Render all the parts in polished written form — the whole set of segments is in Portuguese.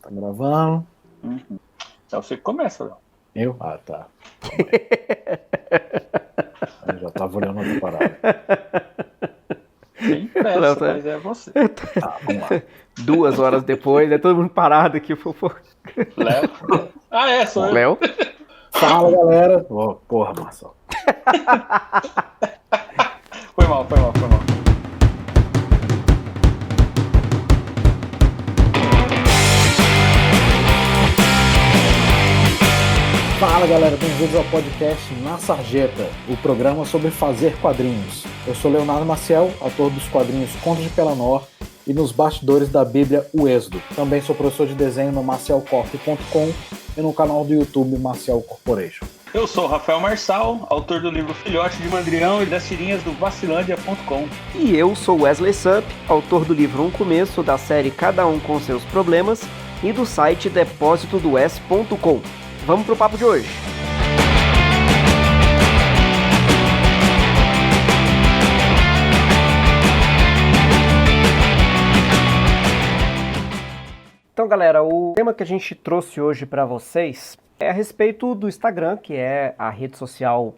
Tá gravando? Uhum. Então você começa, Léo. Eu? Ah, tá. Eu já tava olhando outra parada. Tem pressa, mas é você. Tá, vamos lá. 2 horas depois, é todo mundo parado aqui. Léo. Ah, é, sou eu. Léo? Fala, galera. Oh, porra, Marcelo. Foi mal. Fala, galera. Bem-vindos ao podcast Na Sarjeta, o programa sobre fazer quadrinhos. Eu sou Leonardo Maciel, autor dos quadrinhos Contos de Pelanor e nos bastidores da Bíblia O Êxodo. Também sou professor de desenho no macielcorp.com e no canal do YouTube Maciel Corporation. Eu sou o Rafael Marçal, autor do livro Filhote de Mandrião e das tirinhas do Vacilândia.com. E eu sou Wesley Samp, autor do livro Um Começo, da série Cada Um com Seus Problemas e do site depósitodoes.com. Vamos pro papo de hoje. Então, galera, o tema que a gente trouxe hoje para vocês é a respeito do Instagram, que é a rede social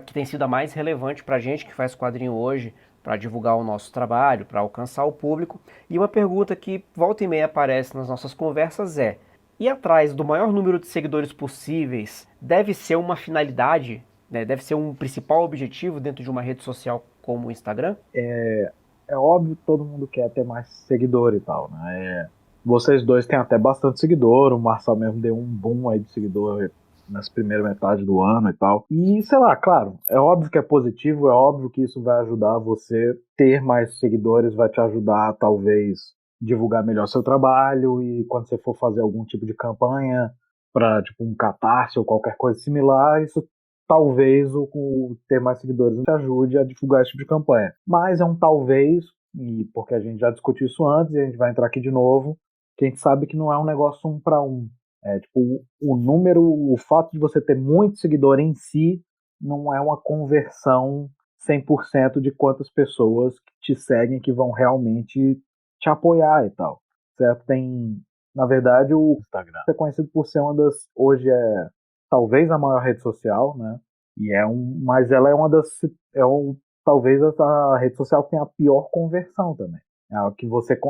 que tem sido a mais relevante para a gente que faz quadrinho hoje, para divulgar o nosso trabalho, para alcançar o público. E uma pergunta que volta e meia aparece nas nossas conversas é: ir atrás do maior número de seguidores possíveis deve ser uma finalidade, né? Deve ser um principal objetivo dentro de uma rede social como o Instagram? É óbvio que todo mundo quer ter mais seguidor e tal, né? Vocês dois têm até bastante seguidor, o Marçal mesmo deu um boom aí de seguidor nessa primeira metade do ano e tal. E, sei lá, claro, é óbvio que é positivo, é óbvio que isso vai ajudar você ter mais seguidores, vai te ajudar, talvez, divulgar melhor seu trabalho e quando você for fazer algum tipo de campanha para tipo um Catarse ou qualquer coisa similar, isso talvez o ter mais seguidores te ajude a divulgar esse tipo de campanha. Mas é um talvez, e porque a gente já discutiu isso antes e a gente vai entrar aqui de novo, que a gente sabe que não é um negócio 1 para 1. Tipo, o número, o fato de você ter muito seguidor em si não é uma conversão 100% de quantas pessoas te seguem que vão realmente te apoiar e tal, certo? Na verdade, o Instagram é conhecido por ser hoje talvez a maior rede social, né? Mas ela é uma das, talvez a rede social que tem a pior conversão também.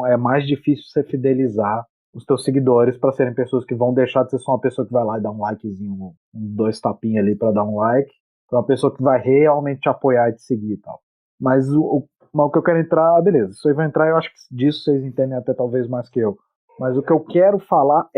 É mais difícil você fidelizar os teus seguidores para serem pessoas que vão deixar de ser só uma pessoa que vai lá e dá um likezinho, 2 tapinhas ali para dar um like, para uma pessoa que vai realmente te apoiar e te seguir e tal. Mas o que eu quero entrar, beleza, isso aí vai entrar, eu acho que disso vocês entendem até talvez mais que eu. Mas o que eu quero falar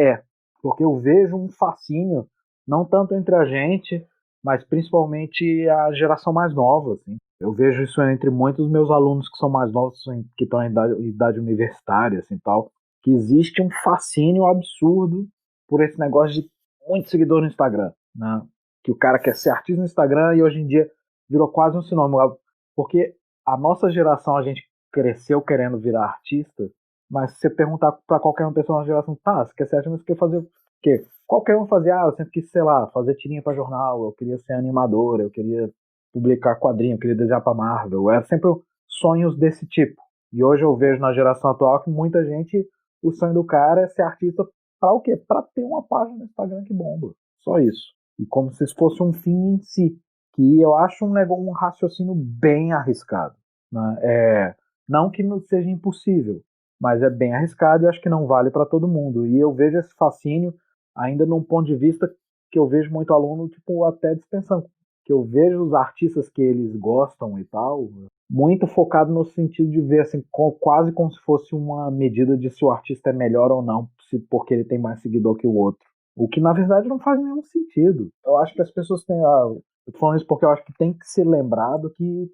porque eu vejo um fascínio, não tanto entre a gente, mas principalmente a geração mais nova, assim. Eu vejo isso entre muitos meus alunos que são mais novos, que estão em idade universitária, assim, tal, que existe um fascínio absurdo por esse negócio de muito seguidor no Instagram, né? Que o cara quer ser artista no Instagram e hoje em dia virou quase um sinônimo, porque a nossa geração, a gente cresceu querendo virar artista, mas se você perguntar para qualquer uma pessoa na geração, tá, você quer ser artista, mas você quer fazer o quê? Qualquer um fazia, eu sempre quis, sei lá, fazer tirinha para jornal, eu queria ser animador, eu queria publicar quadrinho, eu queria desenhar para Marvel, era sempre sonhos desse tipo. E hoje eu vejo na geração atual que muita gente, o sonho do cara é ser artista para o quê? Para ter uma página no Instagram que bomba. Só isso. E como se isso fosse um fim em si, que eu acho um raciocínio bem arriscado, né? Não que não seja impossível, mas é bem arriscado e acho que não vale para todo mundo. E eu vejo esse fascínio ainda num ponto de vista que eu vejo muito aluno, tipo, até dispensando. Que eu vejo os artistas que eles gostam e tal, muito focado no sentido de ver, assim, quase como se fosse uma medida de se o artista é melhor ou não, porque ele tem mais seguidor que o outro. O que, na verdade, não faz nenhum sentido. Eu acho que as pessoas têm... eu tô falando isso porque eu acho que tem que ser lembrado que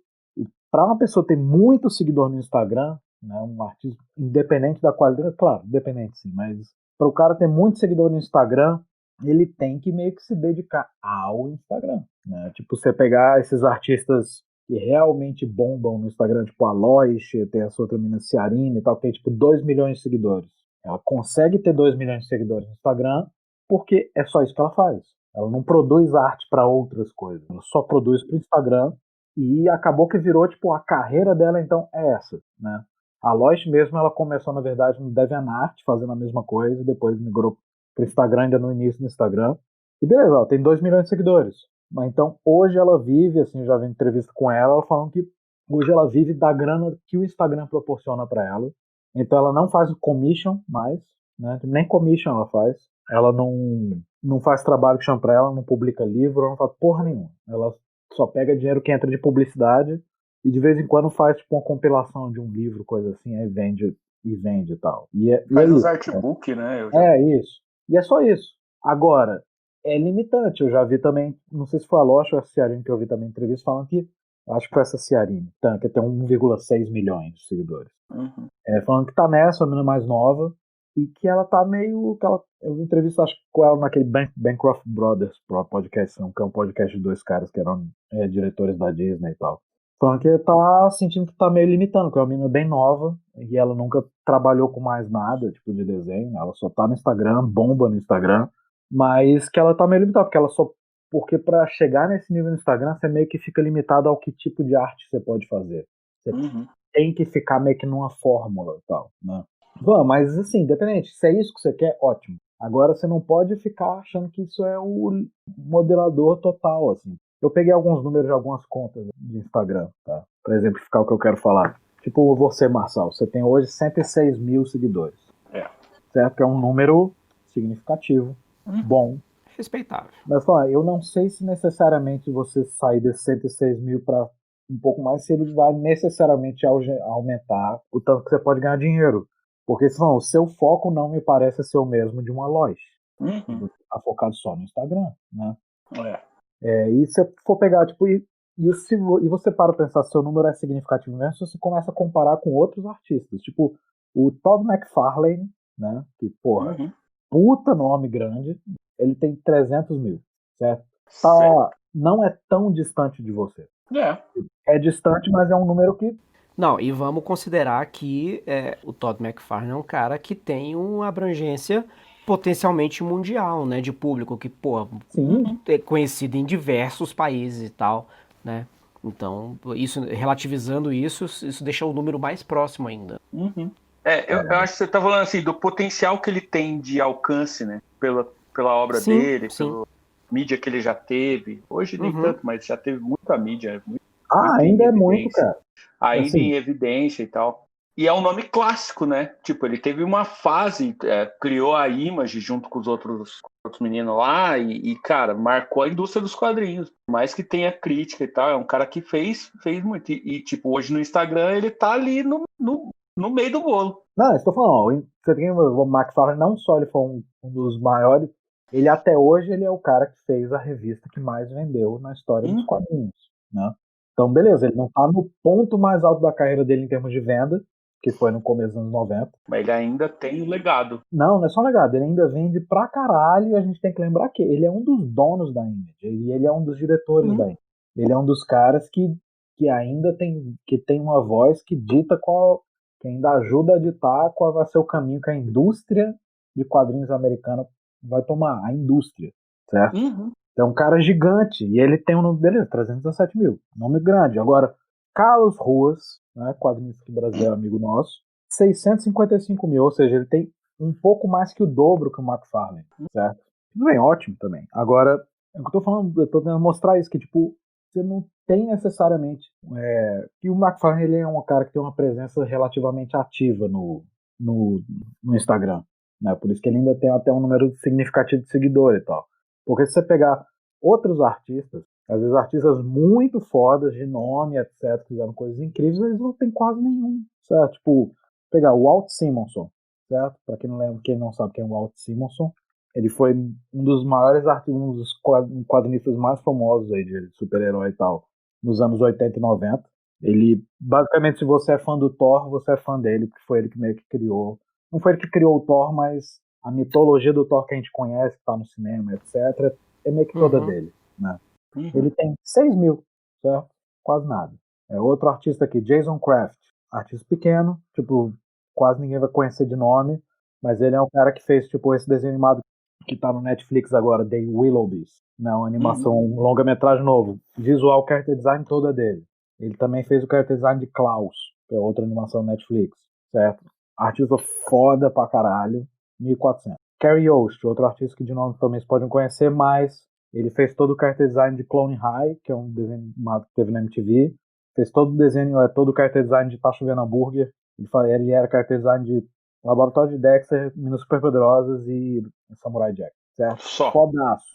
para uma pessoa ter muito seguidor no Instagram, né, um artista, independente da qualidade, claro, independente sim, mas para o cara ter muito seguidor no Instagram, ele tem que meio que se dedicar ao Instagram, né? Tipo, você pegar esses artistas que realmente bombam no Instagram, tipo a Lois, tem essa outra menina Ciarina e tal, que tem tipo 2 milhões de seguidores. Ela consegue ter 2 milhões de seguidores no Instagram porque é só isso que ela faz. Ela não produz arte para outras coisas. Ela só produz para o Instagram e acabou que virou, tipo, a carreira dela, então, é essa, né? A Lois mesmo, ela começou, na verdade, no DeviantArt, fazendo a mesma coisa, depois migrou pro Instagram, ainda no início do Instagram. E beleza, ela tem 2 milhões de seguidores. Mas então, hoje ela vive, assim, eu já vi entrevista com ela falando que hoje ela vive da grana que o Instagram proporciona para ela. Então ela não faz commission mais, né? Nem commission ela faz. Ela não faz trabalho que chama pra ela, não publica livro, ela não faz porra nenhuma. Ela só pega dinheiro que entra de publicidade e de vez em quando faz tipo uma compilação de um livro, coisa assim, aí vende e tal. E é Faz os isso. artbook, né? É isso. E é só isso. Agora, é limitante. Eu já vi também, não sei se foi a Locha ou a Ciarine que eu vi também em entrevista falando que, acho que foi essa Ciarine, que tem 1,6 milhões de seguidores. Uhum. Falando que tá nessa, a menina mais nova, e que ela tá meio. Eu vi entrevista, acho que com ela naquele Bancroft Brothers podcast, que é um podcast de dois caras que eram diretores da Disney e tal. Falando que tá sentindo que tá meio limitando, que é uma menina bem nova, e ela nunca trabalhou com mais nada, tipo, de desenho, ela só tá no Instagram, bomba no Instagram, mas que ela tá meio limitada, porque ela só. Porque pra chegar nesse nível no Instagram, você meio que fica limitado ao que tipo de arte você pode fazer. Você Uhum. tem que ficar meio que numa fórmula e tal, né? Bom, mas assim, independente, se é isso que você quer, ótimo. Agora você não pode ficar achando que isso é o modelador total, assim. Eu peguei alguns números de algumas contas de Instagram, tá? Pra exemplificar o que eu quero falar. Tipo você, Marçal, você tem hoje 106 mil seguidores. É. Certo? Que é um número significativo, bom. Respeitável. Mas, ó, eu não sei se necessariamente você sair desses 106 mil para um pouco mais, se ele vai necessariamente aumentar o tanto que você pode ganhar dinheiro. Porque, se o seu foco não me parece ser o mesmo de uma loja. Uhum. Você tá focado só no Instagram, né? É. E se você for pegar, tipo, e você para pensar se seu número é significativo mesmo, se você começa a comparar com outros artistas. Tipo, o Todd McFarlane, né? Que, porra, Uhum. puta nome grande, ele tem 300 mil, certo? Certo. Não é tão distante de você. É. É distante, mas é um número que. Não, e vamos considerar que o Todd McFarlane é um cara que tem uma abrangência potencialmente mundial, né, de público, que, pô, Sim. é conhecido em diversos países e tal, né? Então, isso, relativizando isso, isso deixa o número mais próximo ainda. Uhum. Eu acho que você tá falando assim, do potencial que ele tem de alcance, né? Pela obra Sim, dele, sim. pela mídia que ele já teve. Hoje nem Uhum. tanto, mas já teve muita mídia, muito em Ainda é muito, evidência. cara. Ainda Assim, em evidência e tal. E é um nome clássico, né? Tipo, ele teve uma fase, criou a Image junto com os outros meninos lá cara, marcou a indústria dos quadrinhos. Por mais que tenha crítica e tal, é um cara que fez muito. Tipo, hoje no Instagram ele tá ali no meio do bolo. não, estou falando, ó, você tem o McFarlane, não só ele foi um dos maiores, ele até hoje ele é o cara que fez a revista que mais vendeu na história dos quadrinhos, né? Então, beleza, ele não tá no ponto mais alto da carreira dele em termos de venda, que foi no começo dos anos 90. Mas ele ainda tem o legado. Não é só legado, ele ainda vende pra caralho e a gente tem que lembrar que ele é um dos donos da Image, e ele é um dos diretores da Image. Ele é um dos caras que ainda tem uma voz que dita que ainda ajuda a ditar qual vai ser o caminho que a indústria de quadrinhos americana vai tomar, a indústria, certo? Uhum. É um cara gigante e ele tem um nome, beleza, 317 mil, nome grande. Agora, Carlos Ruas, né, quadrinista brasileiro amigo nosso, 655 mil, ou seja, ele tem um pouco mais que o dobro que o McFarlane, certo? Tudo bem, ótimo também. Agora, é o que eu tô falando, eu tô tentando mostrar isso, que tipo, você não tem necessariamente. Que o McFarlane ele é um cara que tem uma presença relativamente ativa no Instagram, né? Por isso que ele ainda tem até um número significativo de seguidores e tal. Porque se você pegar outros artistas, às vezes artistas muito fodas de nome, etc., que fizeram coisas incríveis, eles não têm quase nenhum, certo? Tipo, pegar o Walt Simonson, certo? Para quem não lembra, quem não sabe quem é o Walt Simonson, ele foi um dos maiores artistas, um dos quadrinistas mais famosos aí de super-herói e tal, nos anos 80 e 90. Ele, basicamente, se você é fã do Thor, você é fã dele, porque foi ele que meio que criou. Não foi ele que criou o Thor, mas a mitologia do Thor que a gente conhece, que tá no cinema, etc., é meio que toda dele, né? Ele tem 6 mil, certo? Quase nada. Outro artista aqui, Jason Kraft, artista pequeno, tipo, quase ninguém vai conhecer de nome, mas ele é um cara que fez, tipo, esse desenho animado que tá no Netflix agora, The Willoughbys, né? Uma animação, um longa-metragem novo. Visual, character design todo é dele. Ele também fez o character design de Klaus, que é outra animação Netflix. certo? Artista foda pra caralho, 1400. Carrie Yost, outro artista que de nome também vocês podem conhecer, mas ele fez todo o character design de Clone High, que é um desenho animado que teve na MTV. Fez todo o desenho, todo o character design de Tá Chovendo Hambúrguer. Ele era character design de Laboratório de Dexter, Minas Superpoderosas e Samurai Jack, certo? Só. Fodaço.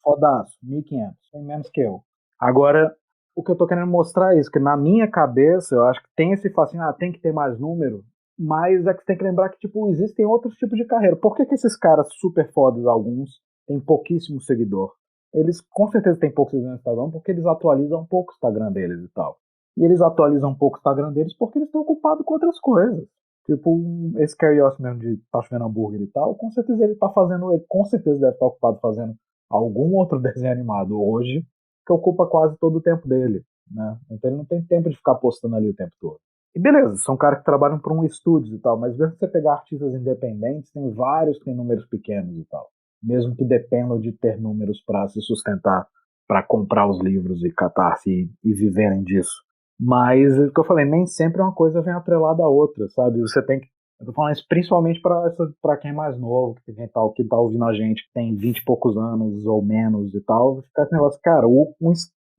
Fodaço. 1.500. Tem menos que eu. Agora, o que eu tô querendo mostrar é isso, que na minha cabeça, eu acho que tem esse fascínio, tem que ter mais número, mas é que você tem que lembrar que, tipo, existem outros tipos de carreira. Por que esses caras super fodas, alguns, têm pouquíssimo seguidor? Eles, com certeza, têm pouco seguidor no Instagram, porque eles atualizam um pouco o Instagram deles e tal. E eles atualizam um pouco o Instagram deles porque eles estão ocupados com outras coisas. Tipo, esse Carios mesmo de Tá Chovendo Hambúrguer e tal, com certeza ele tá fazendo, ele com certeza deve estar ocupado fazendo algum outro desenho animado hoje, que ocupa quase todo o tempo dele, né? Então ele não tem tempo de ficar postando ali o tempo todo. E beleza, são caras que trabalham para um estúdio e tal, mas mesmo que você pegar artistas independentes, tem vários que têm números pequenos e tal. Mesmo que dependam de ter números para se sustentar, para comprar os livros e catarse e viverem disso. Mas, o que eu falei, nem sempre uma coisa vem atrelada à outra, sabe? Você tem que. Eu tô falando isso principalmente pra quem é mais novo, que tá ouvindo a gente, que tem 20 e poucos anos ou menos e tal. Fica esse negócio, cara, o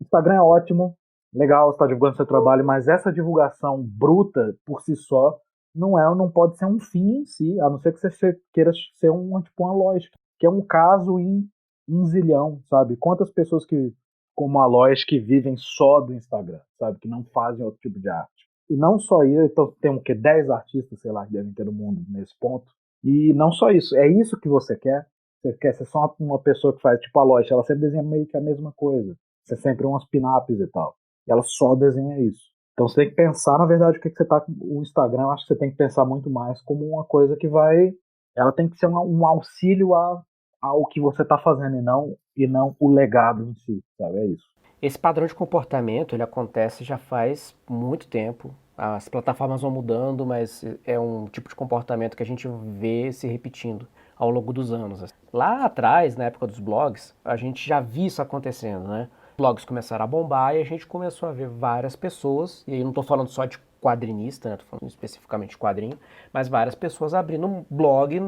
Instagram é ótimo, legal, você tá divulgando seu trabalho, mas essa divulgação bruta por si só não pode ser um fim em si, a não ser que você queira ser tipo uma lógica, que é um caso em um zilhão, sabe? Quantas pessoas como a Lois que vivem só do Instagram, sabe? Que não fazem outro tipo de arte. E não só isso, então tem o quê? 10 artistas, sei lá, que devem ter no mundo nesse ponto. E não só isso, é isso que você quer? Você quer ser só uma pessoa que faz, tipo a Lois, ela sempre desenha meio que a mesma coisa. Você sempre umas pin-ups e tal. E ela só desenha isso. Então você tem que pensar, na verdade, o que você tá com o Instagram, eu acho que você tem que pensar muito mais como uma coisa que vai. Ela tem que ser um auxílio ao que você tá fazendo e não o legado em si, sabe? É isso. Esse padrão de comportamento, ele acontece já faz muito tempo. As plataformas vão mudando, mas é um tipo de comportamento que a gente vê se repetindo ao longo dos anos. Lá atrás, na época dos blogs, a gente já viu isso acontecendo, né? Blogs começaram a bombar e a gente começou a ver várias pessoas, e aí não estou falando só de quadrinista, né? Tô falando especificamente de quadrinho, mas várias pessoas abrindo um blog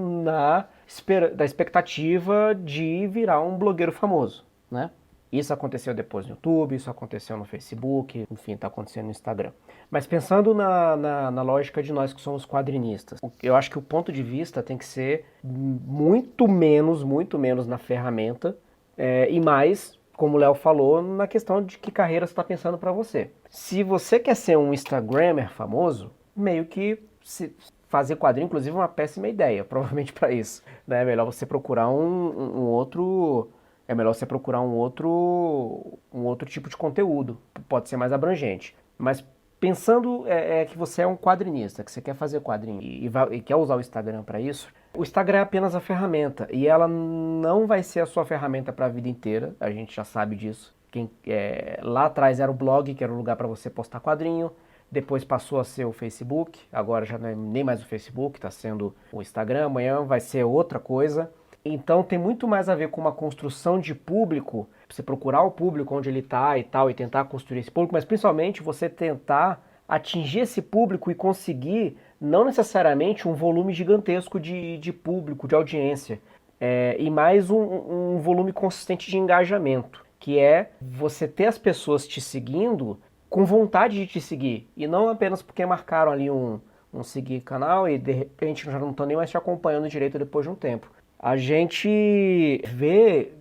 da expectativa de virar um blogueiro famoso, né? Isso aconteceu depois no YouTube, isso aconteceu no Facebook, enfim, está acontecendo no Instagram. Mas pensando na lógica de nós que somos quadrinistas, eu acho que o ponto de vista tem que ser muito menos na ferramenta e mais, como o Léo falou, na questão de que carreira você está pensando para você. Se você quer ser um Instagrammer famoso, meio que fazer quadrinho, inclusive, é uma péssima ideia, provavelmente para isso. Né? É melhor você procurar um outro tipo de conteúdo, pode ser mais abrangente. Mas pensando que você é um quadrinista, que você quer fazer quadrinho e quer usar o Instagram para isso, o Instagram é apenas a ferramenta e ela não vai ser a sua ferramenta para a vida inteira, a gente já sabe disso. Lá atrás era o blog, que era o lugar para você postar quadrinho, depois passou a ser o Facebook, agora já não é nem mais o Facebook, está sendo o Instagram, amanhã vai ser outra coisa. Então tem muito mais a ver com uma construção de público, você procurar o público onde ele está e tal, e tentar construir esse público, mas principalmente você tentar atingir esse público e conseguir não necessariamente um volume gigantesco de público, de audiência, e mais um volume consistente de engajamento, que é você ter as pessoas te seguindo com vontade de te seguir, e não apenas porque marcaram ali um seguir canal e de repente já não estão nem mais te acompanhando direito depois de um tempo. A gente vê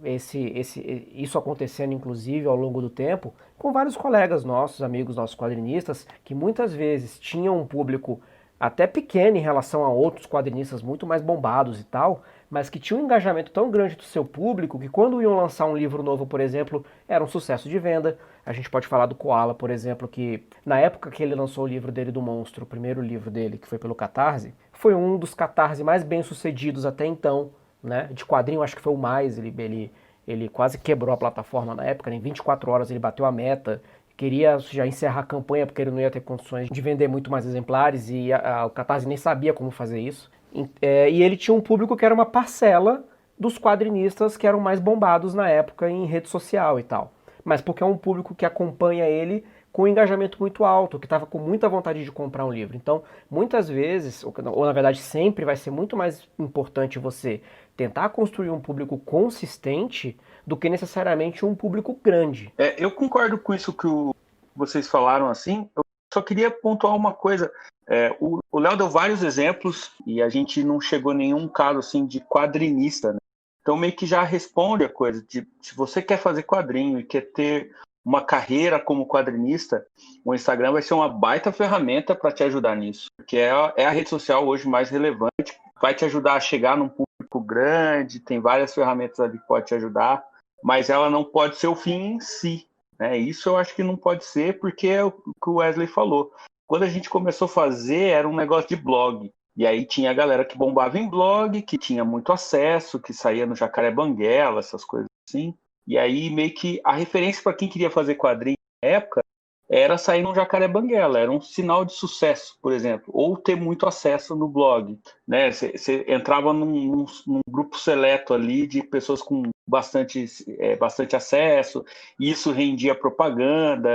isso acontecendo, inclusive, ao longo do tempo, com vários colegas nossos, amigos nossos quadrinistas, que muitas vezes tinham um público até pequeno em relação a outros quadrinistas muito mais bombados e tal, mas que tinham um engajamento tão grande do seu público que quando iam lançar um livro novo, por exemplo, era um sucesso de venda. A gente pode falar do Koala, por exemplo, que na época que ele lançou o livro dele do Monstro, o primeiro livro dele, que foi pelo Catarse, foi um dos Catarse mais bem-sucedidos até então, né? De quadrinho, acho que foi o mais, ele quase quebrou a plataforma na época, em 24 horas ele bateu a meta, queria já encerrar a campanha porque ele não ia ter condições de vender muito mais exemplares e o Catarse nem sabia como fazer isso. E ele tinha um público que era uma parcela dos quadrinistas que eram mais bombados na época em rede social e tal. Mas porque é um público que acompanha ele com um engajamento muito alto, que estava com muita vontade de comprar um livro. Então, muitas vezes, ou na verdade sempre, vai ser muito mais importante você tentar construir um público consistente do que necessariamente um público grande. Eu concordo com isso que vocês falaram assim. Eu só queria pontuar uma coisa. O Léo deu vários exemplos e a gente não chegou a nenhum caso assim de quadrinista, né? Então meio que já responde a coisa de se você quer fazer quadrinho e quer ter uma carreira como quadrinista, o Instagram vai ser uma baita ferramenta para te ajudar nisso, porque é a rede social hoje mais relevante, vai te ajudar a chegar num público grande, tem várias ferramentas ali que pode te ajudar, mas ela não pode ser o fim em si, né? Isso eu acho que não pode ser, porque é o que o Wesley falou. Quando a gente começou a fazer, era um negócio de blog. E aí tinha a galera que bombava em blog, que tinha muito acesso, que saía no Jacaré Banguela, essas coisas assim. E aí meio que a referência para quem queria fazer quadrinho na época era sair no Jacaré Banguela, era um sinal de sucesso, por exemplo, ou ter muito acesso no blog, né? Você entrava num grupo seleto ali de pessoas com bastante acesso, e isso rendia propaganda,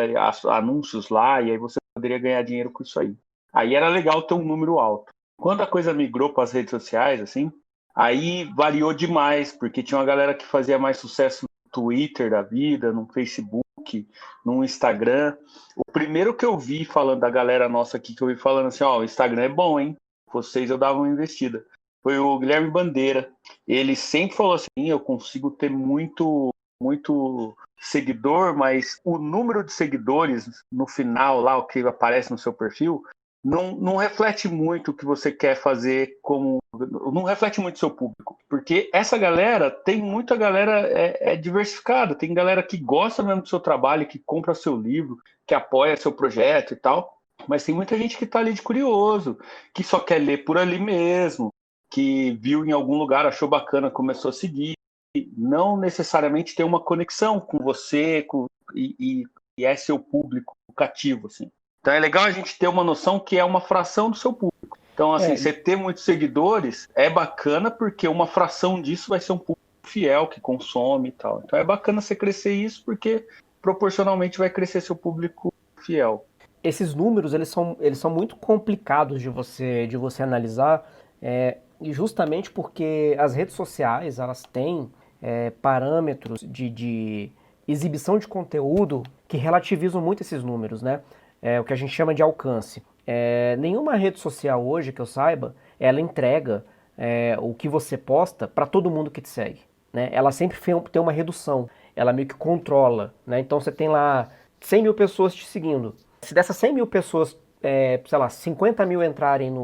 anúncios lá, e aí você poderia ganhar dinheiro com isso aí. Aí era legal ter um número alto. Quando a coisa migrou para as redes sociais, assim, aí variou demais, porque tinha uma galera que fazia mais sucesso no Twitter da vida, no Facebook, no Instagram. O primeiro que eu vi falando da galera nossa aqui, que eu vi falando assim, ó, o Instagram é bom, hein? Vocês eu dava uma investida. Foi o Guilherme Bandeira. Ele sempre falou assim, eu consigo ter muito seguidor, mas o número de seguidores no final lá, o que aparece no seu perfil, não reflete muito o que você quer fazer não reflete muito o seu público, porque essa galera, tem muita galera diversificada, tem galera que gosta mesmo do seu trabalho, que compra seu livro, que apoia seu projeto e tal, mas tem muita gente que tá ali de curioso, que só quer ler por ali mesmo, que viu em algum lugar, achou bacana, começou a seguir, não necessariamente tem uma conexão com você e é seu público cativo, assim. Então é legal a gente ter uma noção que é uma fração do seu público. Então, assim, você ter muitos seguidores é bacana porque uma fração disso vai ser um público fiel que consome e tal. Então é bacana você crescer isso porque proporcionalmente vai crescer seu público fiel. Esses números, eles são muito complicados de você analisar, e justamente porque as redes sociais, elas têm parâmetros de exibição de conteúdo que relativizam muito esses números, né? O que a gente chama de alcance. Nenhuma rede social hoje, que eu saiba, ela entrega o que você posta para todo mundo que te segue, né? Ela sempre tem uma redução, ela meio que controla, né? Então você tem lá 100 mil pessoas te seguindo. Se dessas 100 mil pessoas, sei lá, 50 mil entrarem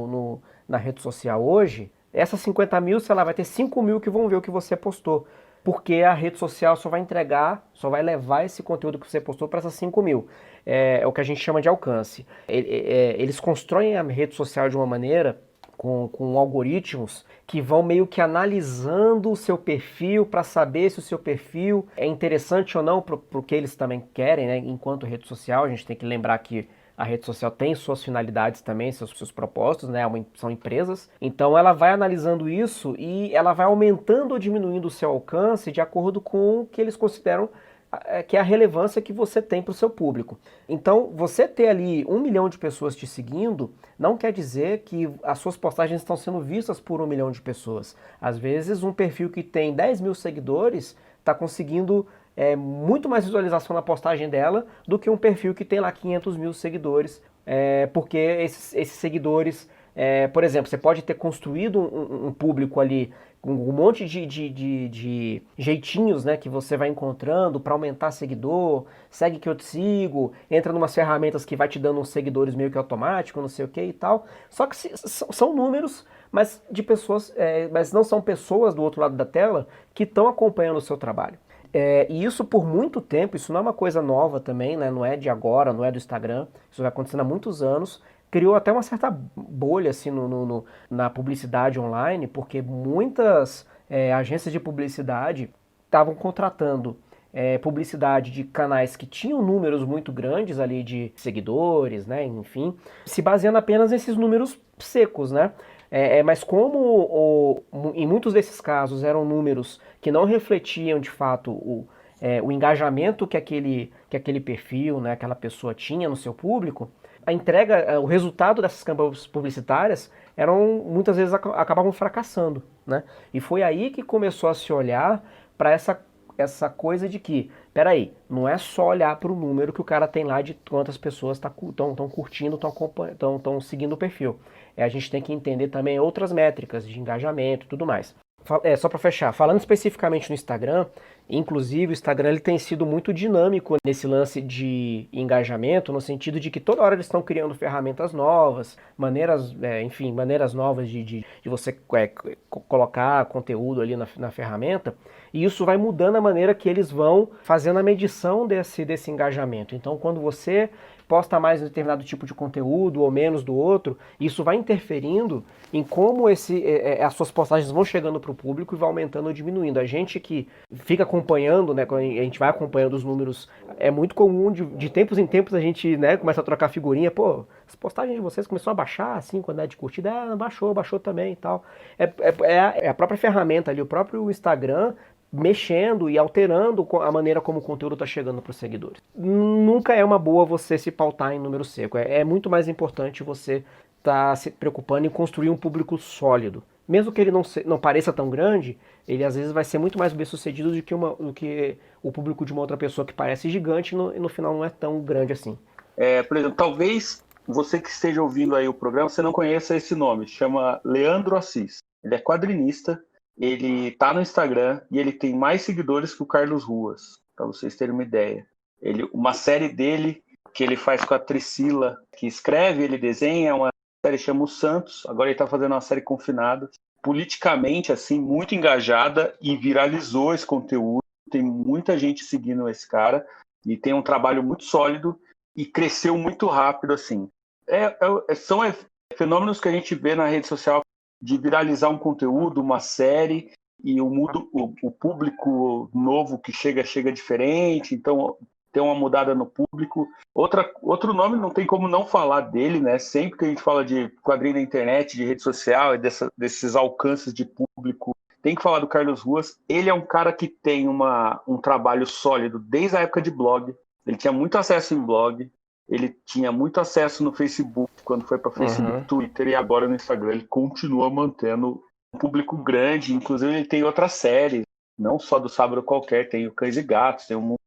na rede social hoje, essas 50 mil, sei lá, vai ter 5 mil que vão ver o que você postou. Porque a rede social só vai entregar, só vai levar esse conteúdo que você postou para essas 5 mil. É o que a gente chama de alcance. Eles constroem a rede social de uma maneira, com algoritmos, que vão meio que analisando o seu perfil para saber se o seu perfil é interessante ou não para o que eles também querem, né? Enquanto rede social, a gente tem que lembrar que a rede social tem suas finalidades também, seus propósitos, né? São empresas. Então ela vai analisando isso e ela vai aumentando ou diminuindo o seu alcance de acordo com o que eles consideram que é a relevância que você tem para o seu público. Então, você ter ali 1 milhão de pessoas te seguindo, não quer dizer que as suas postagens estão sendo vistas por 1 milhão de pessoas. Às vezes, um perfil que tem 10 mil seguidores está conseguindo muito mais visualização na postagem dela do que um perfil que tem lá 500 mil seguidores, porque esses seguidores, por exemplo, você pode ter construído um público ali com um monte de jeitinhos, né, que você vai encontrando para aumentar seguidor, segue que eu te sigo, entra em umas ferramentas que vai te dando uns seguidores meio que automático, não sei o que e tal. Só que são números, mas de pessoas, mas não são pessoas do outro lado da tela que estão acompanhando o seu trabalho. E isso por muito tempo, isso não é uma coisa nova também, né? Não é de agora, não é do Instagram, isso vai acontecendo há muitos anos. Criou até uma certa bolha assim, na publicidade online, porque muitas agências de publicidade estavam contratando publicidade de canais que tinham números muito grandes ali de seguidores, né? Enfim, se baseando apenas nesses números secos, né? Mas como em muitos desses casos eram números que não refletiam de fato o engajamento que aquele perfil, né, aquela pessoa tinha no seu público, a entrega, o resultado dessas campanhas publicitárias muitas vezes acabavam fracassando, né? E foi aí que começou a se olhar para essa coisa de que, peraí, não é só olhar para o número que o cara tem lá de quantas pessoas estão curtindo, estão seguindo o perfil. A gente tem que entender também outras métricas de engajamento e tudo mais. Só para fechar, falando especificamente no Instagram, inclusive o Instagram ele tem sido muito dinâmico nesse lance de engajamento, no sentido de que toda hora eles estão criando ferramentas novas, maneiras novas de você colocar conteúdo ali na ferramenta, e isso vai mudando a maneira que eles vão fazendo a medição desse engajamento. Então, quando você posta mais um determinado tipo de conteúdo ou menos do outro, isso vai interferindo em como as suas postagens vão chegando para o público e vai aumentando ou diminuindo. A gente que fica acompanhando, né, quando a gente vai acompanhando os números, é muito comum de tempos em tempos a gente, né, começa a trocar figurinha, pô, as postagens de vocês começou a baixar, assim, quando é de curtida, baixou também e tal. É a própria ferramenta ali, o próprio Instagram mexendo e alterando a maneira como o conteúdo está chegando para os seguidores. Nunca é uma boa você se pautar em número seco. É muito mais importante você estar se preocupando em construir um público sólido. Mesmo que ele não pareça tão grande, ele às vezes vai ser muito mais bem sucedido do que o público de uma outra pessoa que parece gigante e no final não é tão grande assim. Por exemplo, talvez você que esteja ouvindo aí o programa, você não conheça esse nome. Chama Leandro Assis. Ele é quadrinista. Ele tá no Instagram e ele tem mais seguidores que o Carlos Ruas, para vocês terem uma ideia. Uma série dele, que ele faz com a Tricila, que escreve, ele desenha, uma série chama O Santos, agora ele tá fazendo uma série confinada, politicamente, assim, muito engajada e viralizou esse conteúdo, tem muita gente seguindo esse cara e tem um trabalho muito sólido e cresceu muito rápido, assim. São fenômenos que a gente vê na rede social de viralizar um conteúdo, uma série, e o público novo que chega diferente, então tem uma mudada no público. Outro nome não tem como não falar dele, né? Sempre que a gente fala de quadrinho na internet, de rede social e desses alcances de público, tem que falar do Carlos Ruas. Ele é um cara que tem um trabalho sólido desde a época de blog. Ele tinha muito acesso em blog, ele tinha muito acesso no Facebook, quando foi para Facebook, Twitter e agora no Instagram. Ele continua mantendo um público grande, inclusive ele tem outras séries, não só do Sábado Qualquer, tem o Cães e Gatos, tem o Mundo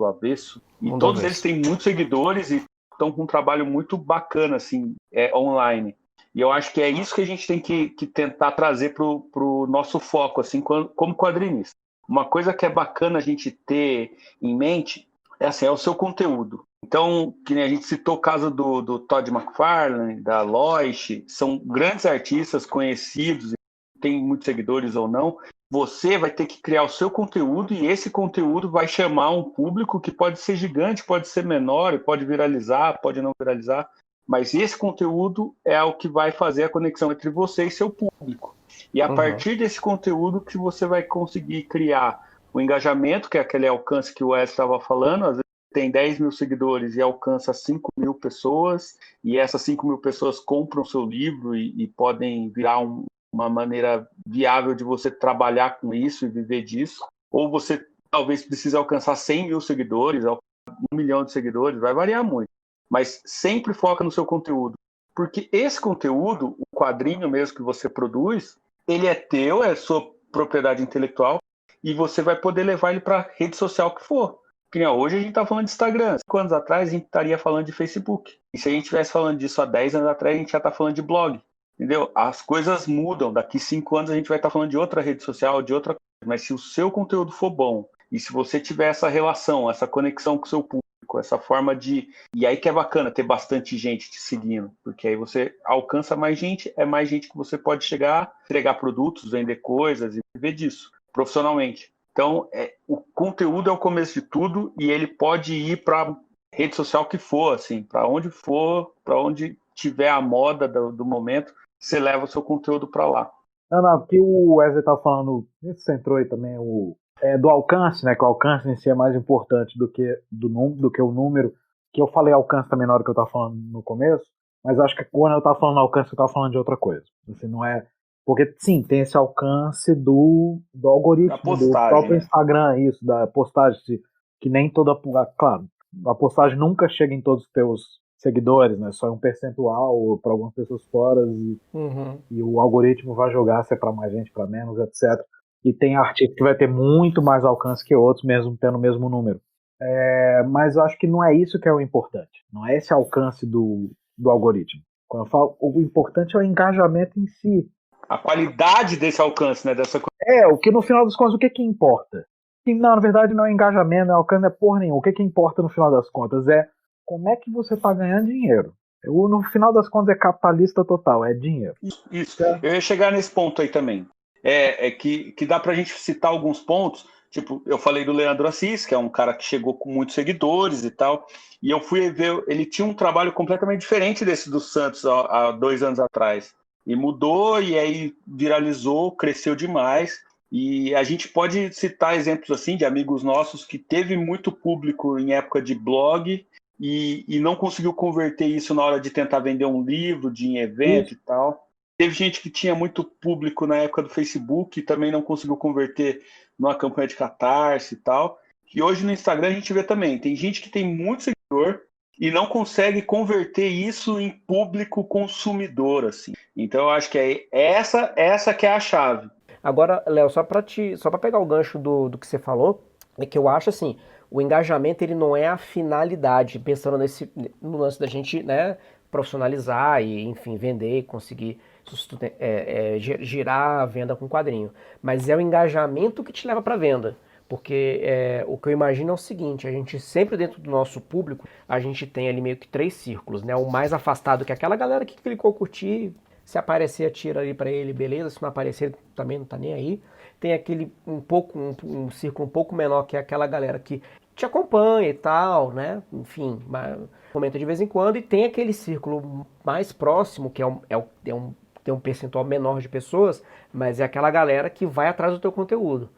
Avesso, e todos eles têm muitos seguidores e estão com um trabalho muito bacana, assim, online. E eu acho que é isso que a gente tem que tentar trazer para o nosso foco, assim, como quadrinista. Uma coisa que é bacana a gente ter em mente é o seu conteúdo. Então, que nem a gente citou o caso do Todd McFarlane, da Loish, são grandes artistas conhecidos, tem muitos seguidores ou não. Você vai ter que criar o seu conteúdo e esse conteúdo vai chamar um público que pode ser gigante, pode ser menor, pode viralizar, pode não viralizar, mas esse conteúdo é o que vai fazer a conexão entre você e seu público. E a partir desse conteúdo que você vai conseguir criar o engajamento, que é aquele alcance que o Wes estava falando, às vezes tem 10 mil seguidores e alcança 5 mil pessoas, e essas 5 mil pessoas compram seu livro e podem virar uma maneira viável de você trabalhar com isso e viver disso. Ou você talvez precise alcançar 100 mil seguidores, 1 milhão de seguidores, vai variar muito. Mas sempre foca no seu conteúdo. Porque esse conteúdo, o quadrinho mesmo que você produz, ele é teu, é sua propriedade intelectual, e você vai poder levar ele para a rede social que for. Hoje a gente está falando de Instagram. 5 anos atrás a gente estaria falando de Facebook. E se a gente estivesse falando disso há 10 anos atrás, a gente já está falando de blog. Entendeu? As coisas mudam. Daqui 5 anos a gente vai estar falando de outra rede social, de outra coisa. Mas se o seu conteúdo for bom, e se você tiver essa relação, essa conexão com o seu público, essa forma de... E aí que é bacana ter bastante gente te seguindo. Porque aí você alcança mais gente, é mais gente que você pode chegar, entregar produtos, vender coisas e viver disso profissionalmente. Então, o conteúdo é o começo de tudo e ele pode ir para rede social que for, assim, para onde for, para onde tiver a moda do momento, você leva o seu conteúdo para lá. Não, porque o Wesley tá falando, isso centrou aí também, do alcance, né, que o alcance em si é mais importante do que o número, que eu falei alcance também na hora que eu tava falando no começo, mas acho que quando eu tava falando alcance, eu tava falando de outra coisa. Assim, não é Porque, sim, tem esse alcance do Da algoritmo, do postagem, próprio né? Instagram, isso, da postagem, que nem toda. Claro, a postagem nunca chega em todos os teus seguidores, né? Só é um percentual para algumas pessoas fora Uhum. e o algoritmo vai jogar se é para mais gente, para menos, etc. E tem artigo que vai ter muito mais alcance que outros, mesmo tendo o mesmo número. Mas eu acho que não é isso que é o importante. Não é esse alcance do algoritmo. Quando eu falo, o importante é o engajamento em si. A qualidade desse alcance, né? Dessa coisa. O que no final das contas, o que importa? Que, não, na verdade, não é engajamento, não é alcance, não é porra nenhuma. O que importa no final das contas é como é que você está ganhando dinheiro. No final das contas é capitalista total, é dinheiro. Isso. Eu ia chegar nesse ponto aí também. Que dá pra gente citar alguns pontos. Tipo, eu falei do Leandro Assis, que é um cara que chegou com muitos seguidores e tal. E eu fui ver, ele tinha um trabalho completamente diferente desse do Santos há 2 anos atrás. E mudou, e aí viralizou, cresceu demais. E a gente pode citar exemplos assim de amigos nossos que teve muito público em época de blog e não conseguiu converter isso na hora de tentar vender um livro, de em evento Isso. e tal. Teve gente que tinha muito público na época do Facebook e também não conseguiu converter numa campanha de catarse e tal. E hoje no Instagram a gente vê também, tem gente que tem muito seguidor e não consegue converter isso em público consumidor, assim. Então eu acho que é essa que é a chave. Agora, Léo, só para pegar o gancho do que você falou, é que eu acho assim, o engajamento ele não é a finalidade, pensando no lance da gente, né, profissionalizar e, enfim, vender, conseguir girar a venda com quadrinho. Mas é o engajamento que te leva para a venda. Porque o que eu imagino é o seguinte, a gente sempre dentro do nosso público, a gente tem ali meio que 3 círculos, né? O mais afastado que é aquela galera que clicou curtir, se aparecer, atira ali pra ele, beleza. Se não aparecer, também não tá nem aí. Tem aquele um círculo um pouco menor, que é aquela galera que te acompanha e tal, né? Enfim, comenta de vez em quando. E tem aquele círculo mais próximo, que tem um percentual menor de pessoas, mas é aquela galera que vai atrás do teu conteúdo.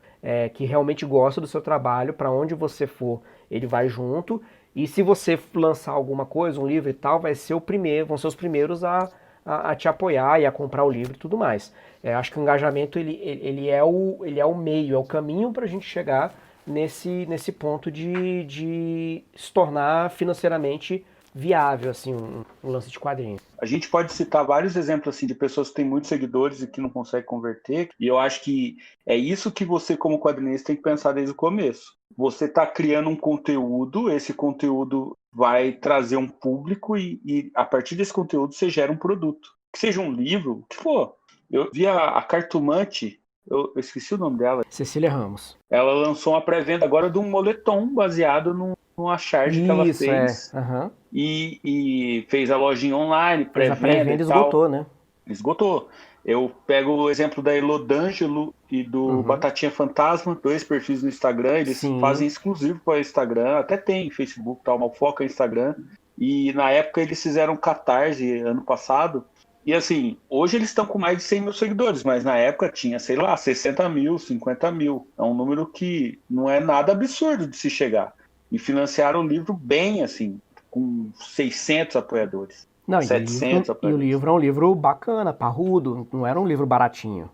Que realmente gosta do seu trabalho, para onde você for, ele vai junto. E se você lançar alguma coisa, um livro e tal, vão ser os primeiros a te apoiar e a comprar o livro e tudo mais. Acho que o engajamento ele é o meio, é o caminho para a gente chegar nesse ponto de se tornar financeiramente viável, assim, um lance de quadrinho. A gente pode citar vários exemplos assim de pessoas que têm muitos seguidores e que não conseguem converter. E eu acho que é isso que você, como quadrinista, tem que pensar desde o começo. Você está criando um conteúdo, esse conteúdo vai trazer um público e a partir desse conteúdo você gera um produto. Que seja um livro, o que for. Eu vi a Cartomante, eu esqueci o nome dela. Cecília Ramos. Ela lançou uma pré-venda agora de um moletom baseado numa charge que ela Isso, fez. Uhum. E fez a lojinha online, Fez a pré-venda e pré-venda e tal. esgotou, né? Esgotou. Eu pego o exemplo da Elodângelo e do Uhum. Batatinha Fantasma, 2 perfis no Instagram, eles Sim. fazem exclusivo para o Instagram, até tem Facebook, tal, mas foca Instagram. E na época eles fizeram Catarse ano passado. E assim, hoje eles estão com mais de 100 mil seguidores, mas na época tinha, sei lá, 60 mil, 50 mil. É um número que não é nada absurdo de se chegar. E financiaram o livro bem, assim, com 600 apoiadores. Não, 700 e o apoiadores. livro é um livro bacana, parrudo, não era um livro baratinho.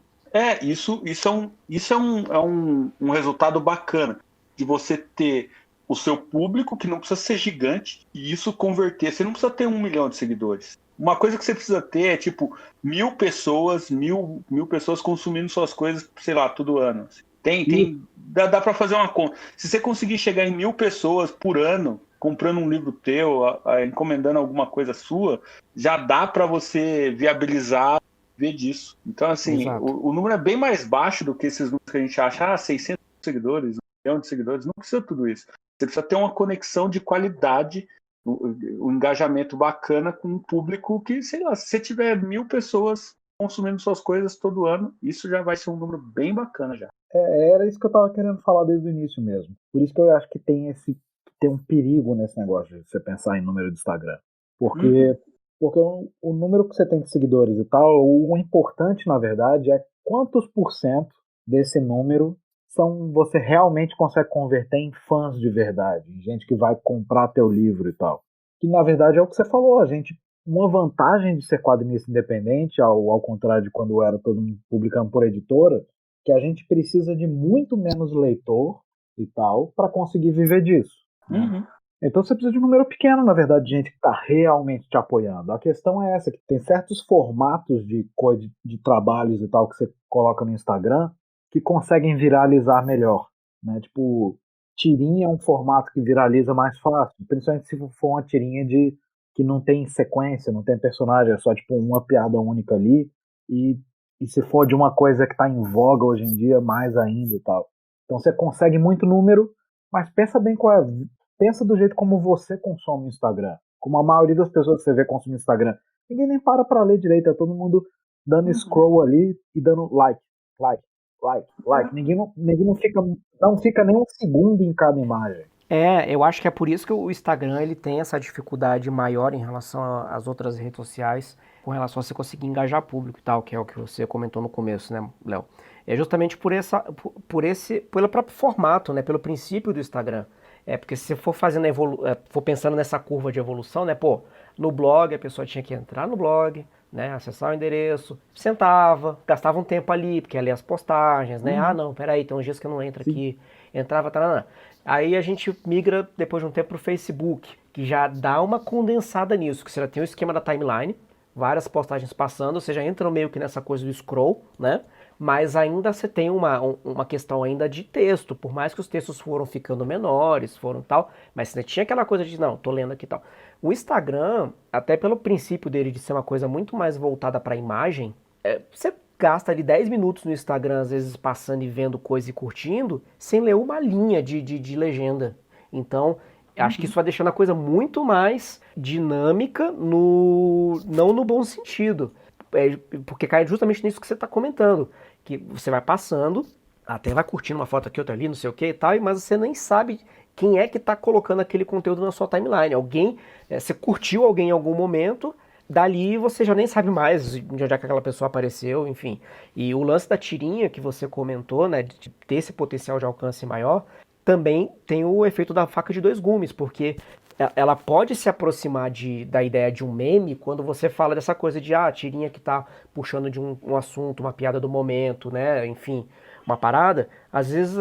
Isso é um resultado bacana de você ter o seu público, que não precisa ser gigante, e isso converter. Você não precisa ter 1 milhão de seguidores. Uma coisa que você precisa ter é tipo 1.000 pessoas, mil pessoas consumindo suas coisas, sei lá, todo ano. Dá para fazer uma conta. Se você conseguir chegar em 1.000 pessoas por ano comprando um livro teu, encomendando alguma coisa sua, já dá para você viabilizar ver disso. Então, assim, Exato. o número é bem mais baixo do que esses números que a gente acha, 600 seguidores, 1 milhão de seguidores, não precisa tudo isso. Você precisa ter uma conexão de qualidade, um engajamento bacana com um público que, sei lá, se você tiver 1.000 pessoas consumindo suas coisas todo ano, isso já vai ser um número bem bacana já. Era isso que eu tava querendo falar desde o início mesmo. Por isso que eu acho que tem um perigo nesse negócio de você pensar em número de Instagram. Porque o número que você tem de seguidores e tal, o importante, na verdade, é quantos por cento desse número você realmente consegue converter em fãs de verdade, em gente que vai comprar teu livro e tal. Que, na verdade, é o que você falou, a gente uma vantagem de ser quadrinista independente, ao contrário de quando era todo mundo publicando por editora, que a gente precisa de muito menos leitor e tal para conseguir viver disso. Né? Uhum. Então você precisa de um número pequeno, na verdade, de gente que está realmente te apoiando. A questão é essa, que tem certos formatos de trabalhos e tal que você coloca no Instagram que conseguem viralizar melhor. Né? Tipo, tirinha é um formato que viraliza mais fácil, principalmente se for uma tirinha que não tem sequência, não tem personagem, é só tipo uma piada única ali. E se for de uma coisa que está em voga hoje em dia, mais ainda e tal. Então você consegue muito número, mas pensa bem qual é. Pensa do jeito como você consome o Instagram. Como a maioria das pessoas que você vê consome o Instagram. Ninguém nem para ler direito, é todo mundo dando scroll ali e dando like, like, like, like. Ninguém não fica nem um segundo em cada imagem. Eu acho que é por isso que o Instagram ele tem essa dificuldade maior em relação às outras redes sociais, com relação a você conseguir engajar público e tal, que é o que você comentou no começo, né, Léo? É justamente pelo próprio formato, né, pelo princípio do Instagram. Porque se você for for pensando nessa curva de evolução, né, pô, no blog a pessoa tinha que entrar no blog, né, acessar o endereço, sentava, gastava um tempo ali, porque ia ler as postagens, né? Ah, não, peraí, tem uns dias que eu não entro Sim. aqui. Entrava, tá. Aí a gente migra depois de um tempo pro Facebook, que já dá uma condensada nisso, que você já tem o esquema da timeline, várias postagens passando, você já entra meio que nessa coisa do scroll, né? Mas ainda você tem uma questão ainda de texto, por mais que os textos foram ficando menores, foram tal, mas você tinha aquela coisa de, não, tô lendo aqui e tal. O Instagram, até pelo princípio dele de ser uma coisa muito mais voltada para imagem, você gasta ali 10 minutos no Instagram, às vezes passando e vendo coisa e curtindo, sem ler uma linha de legenda. Então, acho que isso vai deixando a coisa muito mais dinâmica, não no bom sentido. Porque cai justamente nisso que você está comentando. Que você vai passando, até vai curtindo uma foto aqui, outra ali, não sei o que e tal, mas você nem sabe quem é que está colocando aquele conteúdo na sua timeline. Você curtiu alguém em algum momento, dali você já nem sabe mais de onde é que aquela pessoa apareceu, enfim. E o lance da tirinha que você comentou, né, de ter esse potencial de alcance maior, também tem o efeito da faca de dois gumes, porque ela pode se aproximar da ideia de um meme quando você fala dessa coisa de a tirinha que tá puxando de um assunto, uma piada do momento, né? Enfim, uma parada. Às vezes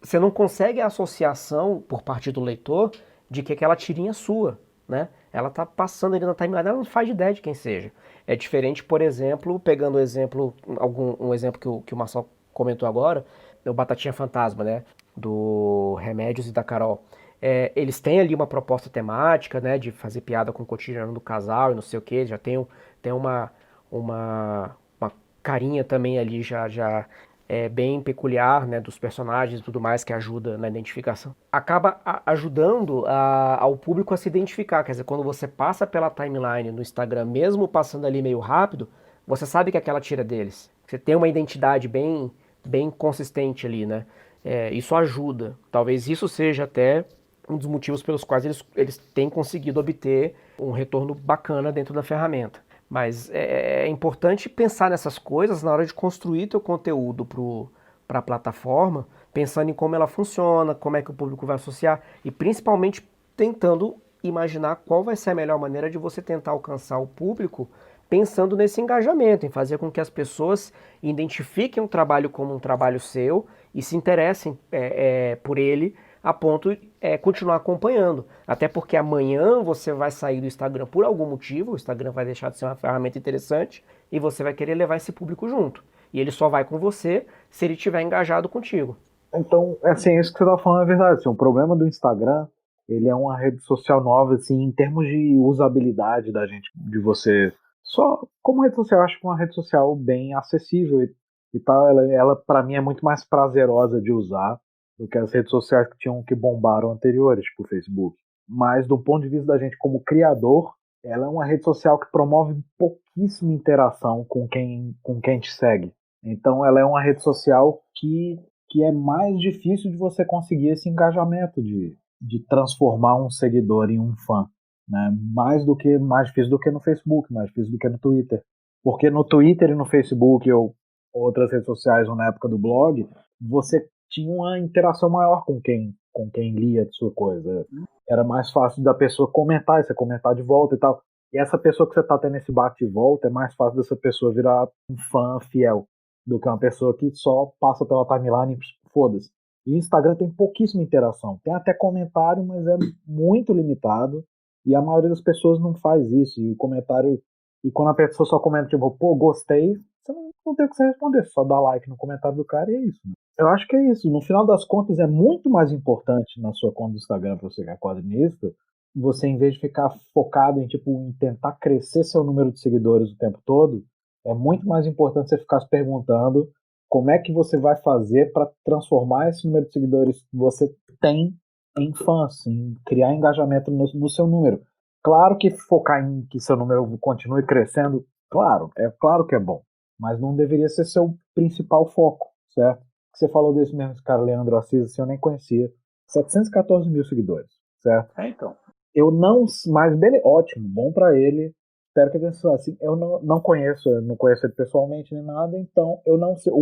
você não consegue a associação por parte do leitor de que aquela tirinha é sua, né? Ela tá passando ali na timeline, ela não faz ideia de quem seja. É diferente, por exemplo, pegando um exemplo que o Marcel comentou agora, o Batatinha Fantasma, né? Do Remédios e da Carol. Eles têm ali uma proposta temática, né, de fazer piada com o cotidiano do casal e não sei o que, já tem uma carinha também ali já bem peculiar, né, dos personagens e tudo mais que ajuda na identificação. Acaba ajudando ao público a se identificar, quer dizer, quando você passa pela timeline no Instagram, mesmo passando ali meio rápido, você sabe que é aquela tira deles. Você tem uma identidade bem consistente ali, né? Isso ajuda. Talvez isso seja até um dos motivos pelos quais eles têm conseguido obter um retorno bacana dentro da ferramenta. Mas é importante pensar nessas coisas na hora de construir teu conteúdo para a plataforma, pensando em como ela funciona, como é que o público vai associar e principalmente tentando imaginar qual vai ser a melhor maneira de você tentar alcançar o público pensando nesse engajamento, em fazer com que as pessoas identifiquem o trabalho como um trabalho seu e se interessem por ele a ponto de continuar acompanhando. Até porque amanhã você vai sair do Instagram por algum motivo, o Instagram vai deixar de ser uma ferramenta interessante e você vai querer levar esse público junto. E ele só vai com você se ele estiver engajado contigo. Então, assim, isso que você tá falando é verdade. Assim, o problema do Instagram, ele é uma rede social nova, assim, em termos de usabilidade da gente, de você. Só como rede social, eu acho que é uma rede social bem acessível e tal. Ela para mim, é muito mais prazerosa de usar do que as redes sociais que bombaram anteriores, tipo o Facebook. Mas, do ponto de vista da gente como criador, ela é uma rede social que promove pouquíssima interação com quem te segue. Então, ela é uma rede social que é mais difícil de você conseguir esse engajamento de transformar um seguidor em um fã, né? Mais difícil do que no Facebook, mais difícil do que no Twitter. Porque no Twitter e no Facebook ou outras redes sociais ou na época do blog, você tinha uma interação maior com quem lia a sua coisa. Era mais fácil da pessoa comentar e você comentar de volta e tal. E essa pessoa que você tá tendo esse bate e volta, é mais fácil dessa pessoa virar um fã fiel do que uma pessoa que só passa pela timeline e foda-se. E o Instagram tem pouquíssima interação. Tem até comentário, mas é muito limitado. E a maioria das pessoas não faz isso. E o comentário. E quando a pessoa só comenta, tipo, pô, gostei, você não tem o que você responder. Só dá like no comentário do cara e é isso. Né? Eu acho que é isso. No final das contas, é muito mais importante na sua conta do Instagram pra você que é quadrinista, você, em vez de ficar focado em, tipo, em tentar crescer seu número de seguidores o tempo todo, é muito mais importante você ficar se perguntando como é que você vai fazer para transformar esse número de seguidores que você tem em fãs, em criar engajamento no seu número. Claro que focar em que seu número continue crescendo, claro que é bom, mas não deveria ser seu principal foco, certo? Você falou desse mesmo cara, Leandro Assis, assim, eu nem conhecia. 714 mil seguidores, certo? Então. Eu não, mas ótimo, bom pra ele. Espero que ele tenha assim. Eu não conheço ele pessoalmente nem nada, então eu não sei.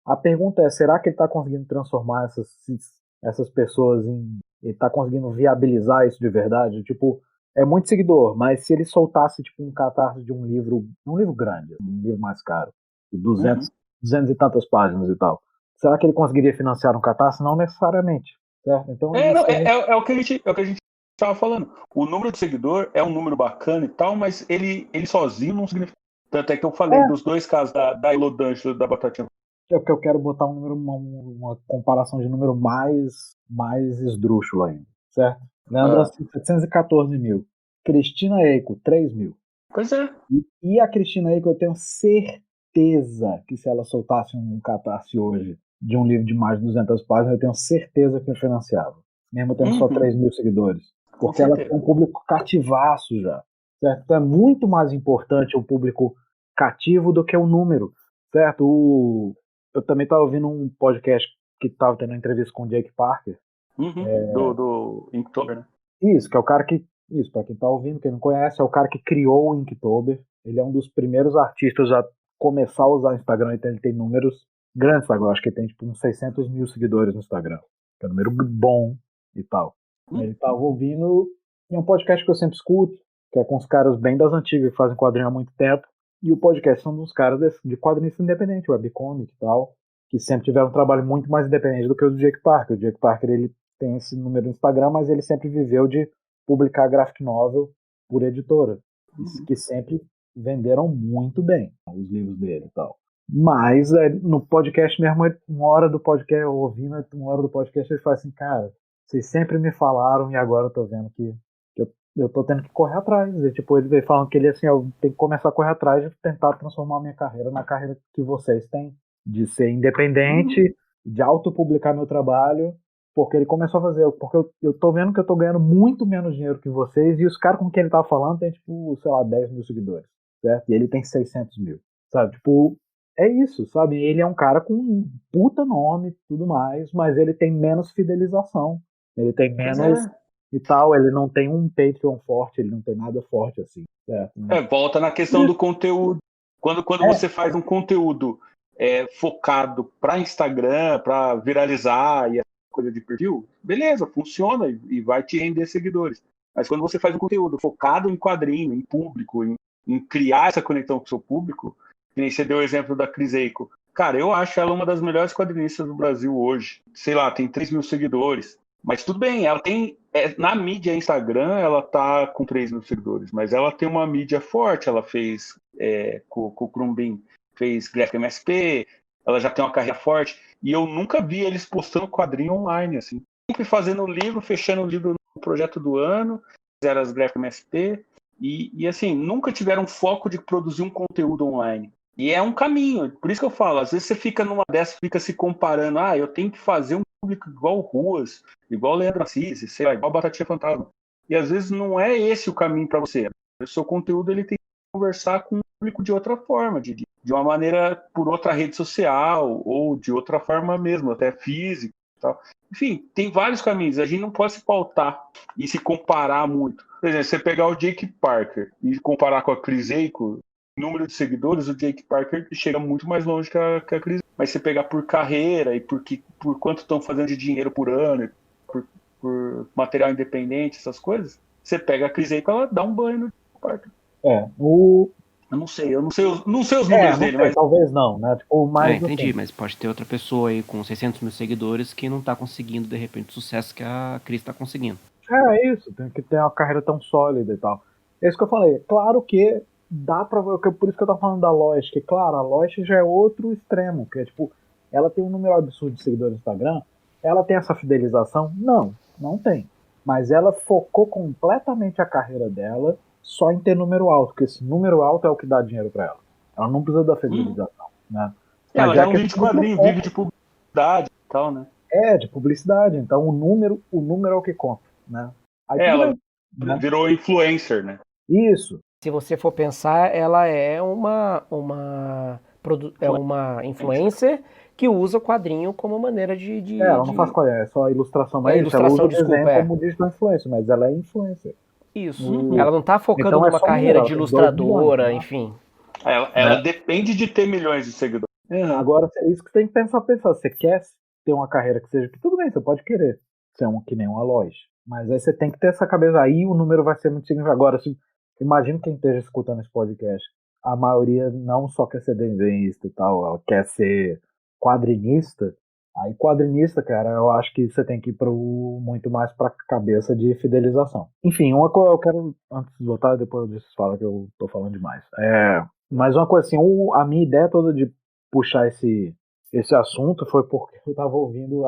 A pergunta é: será que ele tá conseguindo transformar essas pessoas em. Ele tá conseguindo viabilizar isso de verdade? Tipo, é muito seguidor, mas se ele soltasse tipo um catarse de um livro grande, um livro mais caro, de 200 e tantas páginas e tal, será que ele conseguiria financiar um catarse? Não necessariamente, certo? Então É o que a gente estava falando. O número de seguidor é um número bacana e tal, mas ele sozinho não significa. Tanto é que eu falei dos dois casos da Elodângela e da Batatinha. É porque eu quero botar um número, uma comparação de número mais esdrúxulo ainda, certo? Leandro Assis, 714 mil. Cristina Eiko, 3 mil. Pois é. E a Cristina Eiko, eu tenho certeza que se ela soltasse um catarse hoje de um livro de mais de 200 páginas, eu tenho certeza que é financiável. Mesmo tendo só 3 mil seguidores. Porque ela tem um público cativaço já. Certo? Então é muito mais importante o público cativo do que o número. Certo? Eu também estava ouvindo um podcast que estava tendo uma entrevista com o Jake Parker. Do Inktober, né? Isso, que é o cara que. Isso, para quem está ouvindo, quem não conhece, é o cara que criou o Inktober. Ele é um dos primeiros artistas a começar a usar o Instagram, então ele tem números grandes agora. Acho que ele tem tipo uns 600 mil seguidores no Instagram. Que é um número bom e tal. Ele estava ouvindo em um podcast que eu sempre escuto, que é com os caras bem das antigas, que fazem quadrinho há muito tempo. E o podcast são dos caras de quadrinhos independente, webcomic e tal, que sempre tiveram um trabalho muito mais independente do que o do Jake Parker. O Jake Parker, ele tem esse número no Instagram, mas ele sempre viveu de publicar graphic novel por editora, que sempre venderam muito bem os livros dele e tal. Mas no podcast mesmo, uma hora do podcast, ele fala assim, cara, vocês sempre me falaram e agora eu tô vendo que eu tô tendo que correr atrás. E, tipo, ele veio falando que ele assim, eu tenho que começar a correr atrás de tentar transformar a minha carreira na carreira que vocês têm, de ser independente, de autopublicar meu trabalho, porque ele começou a fazer, porque eu tô vendo que eu tô ganhando muito menos dinheiro que vocês, e os caras com quem ele tava falando tem, tipo, sei lá, 10 mil seguidores, certo? E ele tem 600 mil, sabe? Tipo, é isso, sabe? Ele é um cara com um puta nome e tudo mais, mas ele tem menos fidelização, ele tem menos e tal, ele não tem um Patreon forte, ele não tem nada forte assim, certo? Volta na questão do conteúdo. Quando você faz um conteúdo focado para Instagram, para viralizar e coisa de perfil, beleza, funciona e vai te render seguidores. Mas quando você faz um conteúdo focado em quadrinho, em público, em criar essa conexão com o seu público, que nem você deu o exemplo da Cris Eiko. Cara, eu acho ela uma das melhores quadrinistas do Brasil hoje. Sei lá, tem 3 mil seguidores. Mas tudo bem, ela tem. Na mídia Instagram, ela tá com 3 mil seguidores, mas ela tem uma mídia forte. Ela fez com o Crumbin, fez Graphic MSP, ela já tem uma carreira forte. E eu nunca vi eles postando quadrinho online, assim. Sempre fazendo livro, fechando o livro no projeto do ano, fizeram as Graphic MSP, e assim, nunca tiveram foco de produzir um conteúdo online. E é um caminho, por isso que eu falo, às vezes você fica numa dessas, fica se comparando, eu tenho que fazer um público igual o Ruas, igual o Leandro Assis, sei lá, igual Batatinha Fantasma. E às vezes não é esse o caminho para você. O seu conteúdo ele tem que conversar com o público de outra forma, de uma maneira por outra rede social, ou de outra forma mesmo, até física e tal. Enfim, tem vários caminhos, a gente não pode se pautar e se comparar muito. Por exemplo, você pegar o Jake Parker e comparar com a Cris Eiko, número de seguidores, o Jake Parker chega muito mais longe que a Cris. Mas você pegar por carreira e por quanto estão fazendo de dinheiro por ano, por material independente, essas coisas, você pega a Cris Eiko, ela dá um banho no Eu não sei os números dele, mas talvez não, né? Tipo, mais entendi, mas pode ter outra pessoa aí com 600 mil seguidores que não tá conseguindo, de repente, o sucesso que a Cris tá conseguindo. É isso, tem que ter uma carreira tão sólida e tal. É isso que eu falei. Claro que dá pra ver, por isso que eu tô falando da Lois, que claro, a Lois já é outro extremo, que é tipo, ela tem um número absurdo de seguidores no Instagram, ela tem essa fidelização? Não tem. Mas ela focou completamente a carreira dela só em ter número alto, porque esse número alto é o que dá dinheiro pra ela. Ela não precisa da fidelização, né? Ela Mas já não vive de quadrinho, vive de publicidade e tal, né? De publicidade. Então o número é o que conta, né? Aí tudo Ela bem, né? virou influencer, né? Isso. Se você for pensar, ela é uma influencer que usa o quadrinho como maneira Ela não faz quadrinho, é só ilustração, mas ela usa o desenho como digital influencer, mas ela é influencer. Isso. Ela não tá focando Então numa carreira de ilustradora, milhões, enfim. Ela depende de ter milhões de seguidores. Agora, é isso que você tem que pensar. Você quer ter uma carreira que seja... Tudo bem, você pode querer ser que nem uma loja. Mas aí você tem que ter essa cabeça. Aí o número vai ser muito significativo. Agora, imagina quem esteja escutando esse podcast. A maioria não só quer ser desenhista e tal, ela quer ser quadrinista. Aí quadrinista, cara, eu acho que você tem que ir muito mais pra cabeça de fidelização. Enfim, uma coisa eu quero, antes de voltar, depois vocês falam que eu tô falando demais. Mas uma coisa assim, a minha ideia toda de puxar esse assunto foi porque eu tava ouvindo,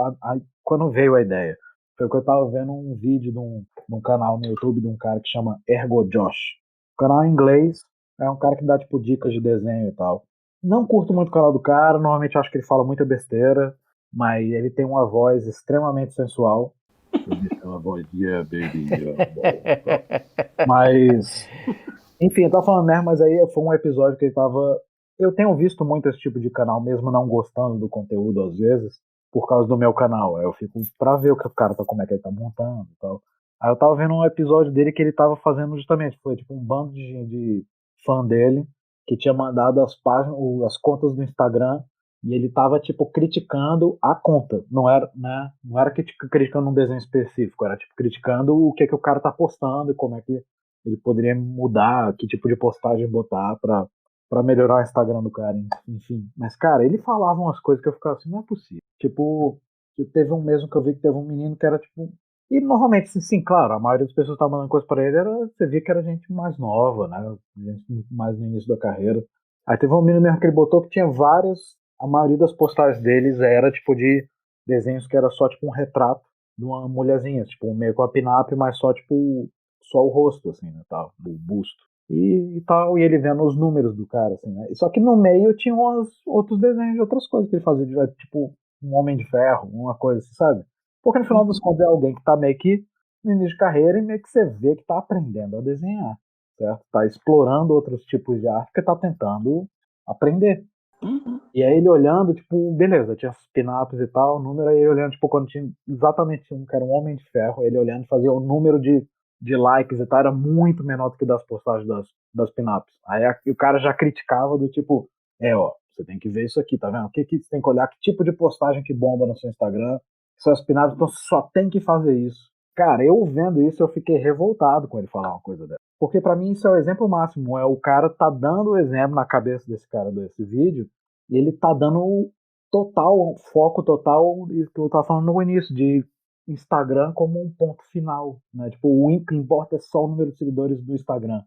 quando veio a ideia, foi que eu tava vendo um vídeo de um canal no YouTube de um cara que chama Ergo Josh. O canal em inglês, é um cara que dá tipo dicas de desenho e tal. Não curto muito o canal do cara, normalmente acho que ele fala muita besteira, mas ele tem uma voz extremamente sensual. Ele tem uma voz, yeah, baby, yeah. Mas, enfim, eu tava falando merda, mas aí foi um episódio que ele tava... Eu tenho visto muito esse tipo de canal, mesmo não gostando do conteúdo às vezes, por causa do meu canal. Aí eu fico pra ver o que o cara tá, como é que ele tá montando e tal. Aí eu tava vendo um episódio dele que ele tava fazendo justamente, foi tipo um bando de fã dele que tinha mandado as páginas, as contas do Instagram, e ele tava tipo criticando a conta. Não era, né? Não era criticando um desenho específico, era tipo criticando o que o cara tá postando e como é que ele poderia mudar, que tipo de postagem botar pra melhorar o Instagram do cara, enfim. Mas, cara, ele falava umas coisas que eu ficava assim, não é possível. Tipo, teve um mesmo que eu vi que teve um menino que era tipo... E normalmente, sim, claro, a maioria das pessoas que estavam mandando coisa pra ele, você via que era gente mais nova, né? Gente mais no início da carreira. Aí teve um menino mesmo que ele botou que tinha vários... A maioria das postagens deles era tipo de desenhos que era só tipo um retrato de uma mulherzinha, tipo meio com a pin-up, mas só tipo só o rosto, assim, né, tal, o busto. E tal, e ele vendo os números do cara, assim, né? Só que no meio tinha outros desenhos de outras coisas que ele fazia, tipo um Homem de Ferro, uma coisa assim, sabe? Porque no final dos contos é alguém que tá meio que no início de carreira e meio que você vê que tá aprendendo a desenhar, certo? Tá explorando outros tipos de arte porque tá tentando aprender. E aí ele olhando, tipo, beleza, tinha as pin-ups e tal, o número, aí ele olhando, tipo, quando tinha exatamente um que era um Homem de Ferro, ele olhando fazia o número de likes e tal, era muito menor do que das postagens das pin-ups. Aí o cara já criticava do tipo, ó, você tem que ver isso aqui, tá vendo? O que você tem que olhar, que tipo de postagem que bomba no seu Instagram, suas pin-ups, então você só tem que fazer isso. Cara, eu vendo isso, eu fiquei revoltado com ele falar uma coisa dessa. Porque pra mim isso é o exemplo máximo, o cara tá dando o exemplo na cabeça desse cara desse vídeo, e ele tá dando total, foco total, que eu tava falando no início, de Instagram como um ponto final, né? Tipo, o que importa é só o número de seguidores do Instagram.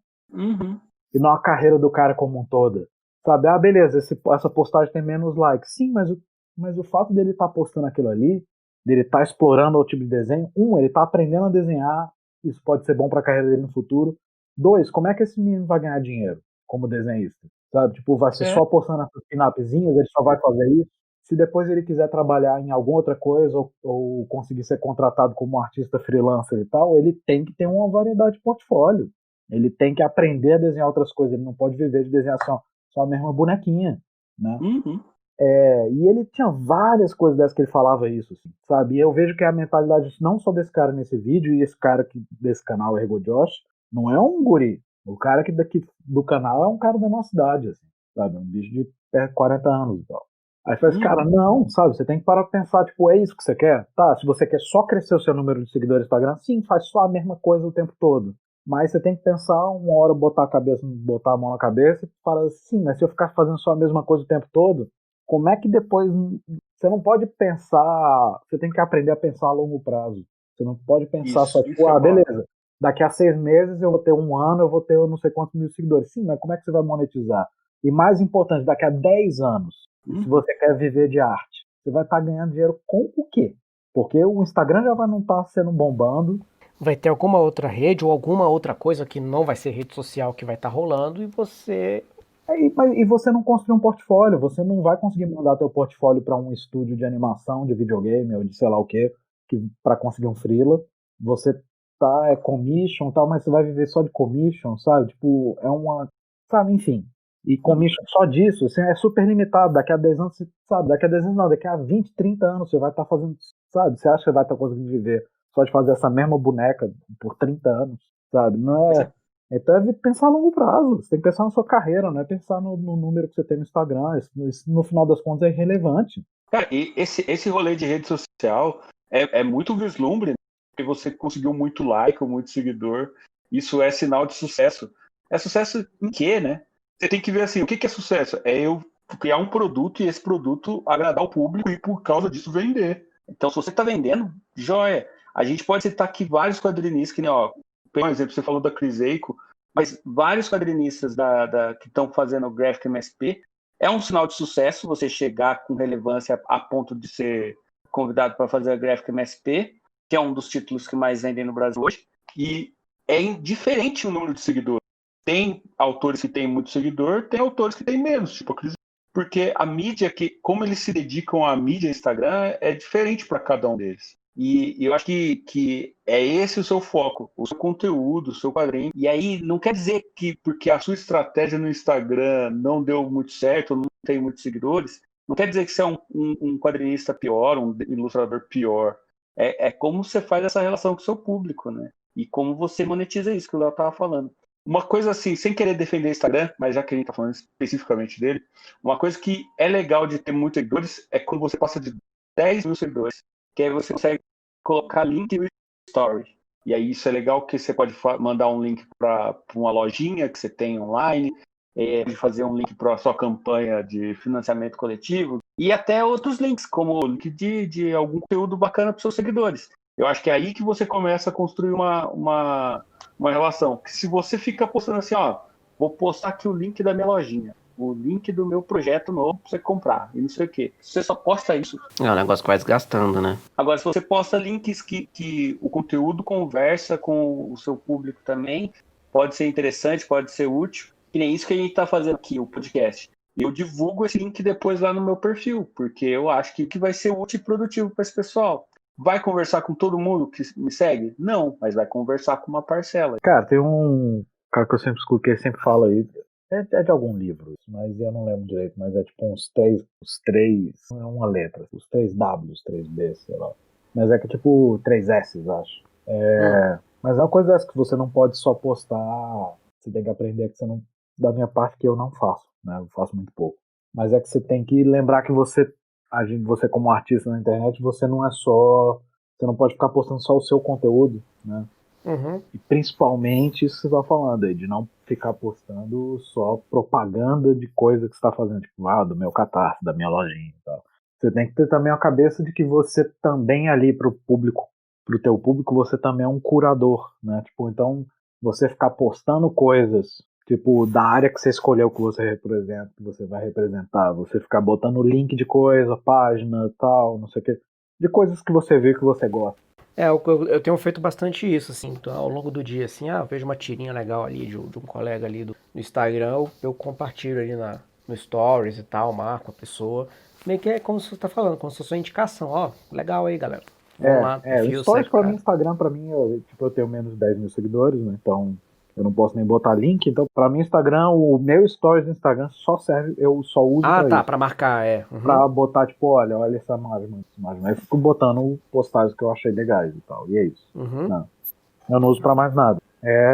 E não a carreira do cara como um todo. Sabe? Ah, beleza, essa postagem tem menos likes. Sim, mas o fato dele estar postando aquilo ali, dele estar explorando o tipo de desenho, ele tá aprendendo a desenhar, isso pode ser bom pra carreira dele no futuro. 2, como é que esse menino vai ganhar dinheiro como desenhista? Sabe? Tipo, vai ser só postando essas pinapzinhas, ele só vai fazer isso. Se depois ele quiser trabalhar em alguma outra coisa ou conseguir ser contratado como artista freelancer e tal, ele tem que ter uma variedade de portfólio. Ele tem que aprender a desenhar outras coisas. Ele não pode viver de desenhar só a mesma bonequinha, né? E ele tinha várias coisas dessas que ele falava isso, assim, sabe? E eu vejo que a mentalidade não só desse cara nesse vídeo, e esse cara desse canal, Ergo Josh, não é um guri. O cara que daqui do canal é um cara da nossa idade, assim, sabe? Um bicho de 40 anos e tal. Aí faz, cara, não, sabe? Você tem que parar pra pensar, tipo, é isso que você quer? Tá, se você quer só crescer o seu número de seguidores no Instagram, sim, faz só a mesma coisa o tempo todo. Mas você tem que pensar uma hora, botar a mão na cabeça e falar assim, mas se eu ficar fazendo só a mesma coisa o tempo todo, como é que depois você não pode pensar, você tem que aprender a pensar a longo prazo. Você não pode pensar só, tipo, Isso é bom. beleza, daqui a 6 meses eu vou ter um ano, eu vou ter eu não sei quantos mil seguidores. Sim, mas como é que você vai monetizar? E mais importante, daqui a 10 anos, se você quer viver de arte, você vai estar ganhando dinheiro com o quê? Porque o Instagram já vai não estar sendo bombando. Vai ter alguma outra rede ou alguma outra coisa que não vai ser rede social que vai estar rolando e você. E você não construir um portfólio, você não vai conseguir mandar teu portfólio para um estúdio de animação, de videogame ou de sei lá o quê, para conseguir um freela. Você commission e tal, mas você vai viver só de commission, sabe? Tipo, sabe, enfim. E commission só disso, assim, é super limitado. Daqui a 10 anos, sabe? Daqui a 10 anos não, daqui a 20, 30 anos você vai estar fazendo, sabe? Você acha que você vai estar conseguindo viver só de fazer essa mesma boneca por 30 anos, sabe? Não Pois é. é. Então é pensar a longo prazo. Você tem que pensar na sua carreira, não é pensar no número que você tem no Instagram. Isso, no final das contas, é irrelevante. Cara, e esse rolê de rede social é muito vislumbre, né? Porque você conseguiu muito like, muito seguidor. Isso é sinal de sucesso. É sucesso em quê, né? Você tem que ver assim, o que é sucesso? É eu criar um produto e esse produto agradar o público e por causa disso vender. Então, se você está vendendo, joia. A gente pode citar aqui vários quadrinistas, que nem, ó, por exemplo, você falou da Cris Eico, mas vários quadrinistas que estão fazendo o Graphic MSP. É um sinal de sucesso você chegar com relevância a ponto de ser convidado para fazer a Graphic MSP, que é um dos títulos que mais vendem no Brasil hoje. E é indiferente o número de seguidores. Tem autores que têm muito seguidor, tem autores que têm menos, tipo a Cris, porque a mídia, como eles se dedicam à mídia Instagram, é diferente para cada um deles. E eu acho que é esse o seu foco, o seu conteúdo, o seu quadrinho. E aí não quer dizer que porque a sua estratégia no Instagram não deu muito certo, não tem muitos seguidores, não quer dizer que você é um quadrinista pior, um ilustrador pior. É como você faz essa relação com o seu público, né? E como você monetiza isso que o Léo estava falando. Uma coisa assim, sem querer defender o Instagram, mas já que a gente está falando especificamente dele, uma coisa que é legal de ter muitos seguidores é quando você passa de 10 mil seguidores, que aí você consegue colocar link no story. E aí isso é legal que você pode mandar um link para uma lojinha que você tem online, pode fazer um link para a sua campanha de financiamento coletivo e até outros links, como o link de algum conteúdo bacana para os seus seguidores. Eu acho que é aí que você começa a construir uma relação. Que se você fica postando assim, ó, vou postar aqui o link da minha lojinha, o link do meu projeto novo para você comprar, e não sei o quê. Se você só posta isso. É um negócio que vai desgastando, né? Agora, se você posta links que o conteúdo conversa com o seu público também, pode ser interessante, pode ser útil. Que nem isso que a gente está fazendo aqui, o podcast. Eu divulgo esse link depois lá no meu perfil, porque eu acho que vai ser útil e produtivo para esse pessoal. Vai conversar com todo mundo que me segue? Não, mas vai conversar com uma parcela. Cara, tem um cara que eu sempre escuto que ele sempre fala aí. É de algum livro, mas eu não lembro direito, mas é tipo não é uma letra, os 3 Ws, 3 Bs, sei lá. Mas é que tipo 3 Ss, acho. Mas é uma coisa dessa que você não pode só postar, você tem que aprender que você não, da minha parte que eu não faço, né? Eu faço muito pouco. Mas é que você tem que lembrar que você como artista na internet, você não pode ficar postando só o seu conteúdo, né? E principalmente isso que você está falando aí, de não ficar postando só propaganda de coisa que você está fazendo, tipo, do meu Catarse, da minha lojinha e tal. Você tem que ter também a cabeça de que você também ali pro teu público, você também é um curador, né? Tipo, então você ficar postando coisas, tipo, da área que você escolheu que você representa, que você vai representar, você ficar botando link de coisa, página, tal, não sei o quê, de coisas que você vê que você gosta. Eu tenho feito bastante isso, assim, então, ao longo do dia, assim, eu vejo uma tirinha legal ali de um colega ali do Instagram, eu compartilho ali no Stories e tal, marco a pessoa. Meio que é como você tá falando, como se fosse uma indicação, ó, legal aí, galera. Vão lá no O perfil, Stories segue o pra mim, cara. Instagram pra mim, eu tenho menos de 10 mil seguidores, né? Então eu não posso nem botar link. Então, pra mim, Instagram, o meu Stories do Instagram só serve, eu só uso Ah, pra tá, isso. pra marcar, Uhum. Pra botar, tipo, olha essa imagem. Aí eu fico botando postagens que eu achei legais e tal. E é isso. Uhum. Não, eu não uso pra mais nada.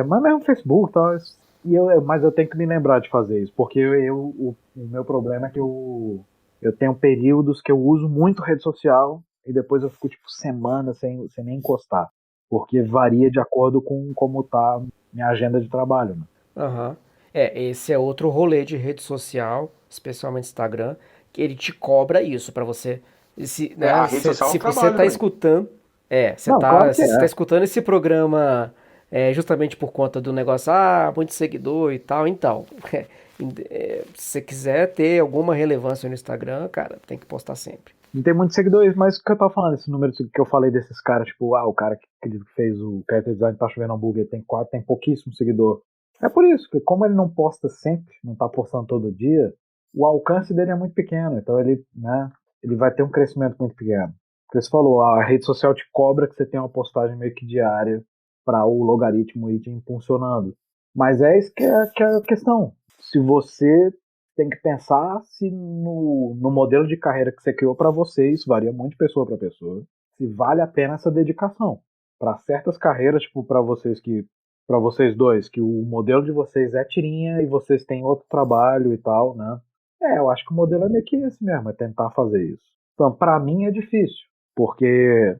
Mas mesmo Facebook e tal. Mas eu tenho que me lembrar de fazer isso, porque o meu problema é que eu tenho períodos que eu uso muito rede social e depois eu fico tipo semanas sem nem encostar. porque varia de acordo com como tá minha agenda de trabalho, né? Aham. Esse é outro rolê de rede social, especialmente Instagram, que ele te cobra isso pra você. Se, A né, rede social é um se você trabalho tá também. escutando. Não, claro que Se você tá é. escutando esse programa justamente por conta do negócio, muito seguidor e tal, então. Se você quiser ter alguma relevância no Instagram, cara, tem que postar sempre. Não tem muitos seguidores, mas o que eu tava falando, esse número que eu falei desses caras, tipo, o cara que acredito que fez o character design tá chovendo hambúrguer tem pouquíssimo seguidor. É por isso, que como ele não posta sempre, não tá postando todo dia, o alcance dele é muito pequeno, então ele, né, ele vai ter um crescimento muito pequeno. Porque você falou, a rede social te cobra que você tem uma postagem meio que diária para o logaritmo ir te impulsionando. Mas é isso que é a questão. Se você tem que pensar se no modelo de carreira que você criou para você, isso varia muito de pessoa para pessoa, se vale a pena essa dedicação. Para certas carreiras, tipo para vocês dois, que o modelo de vocês é tirinha e vocês têm outro trabalho e tal, né? Eu acho que o modelo é meio que esse mesmo, é tentar fazer isso. Então, para mim é difícil, porque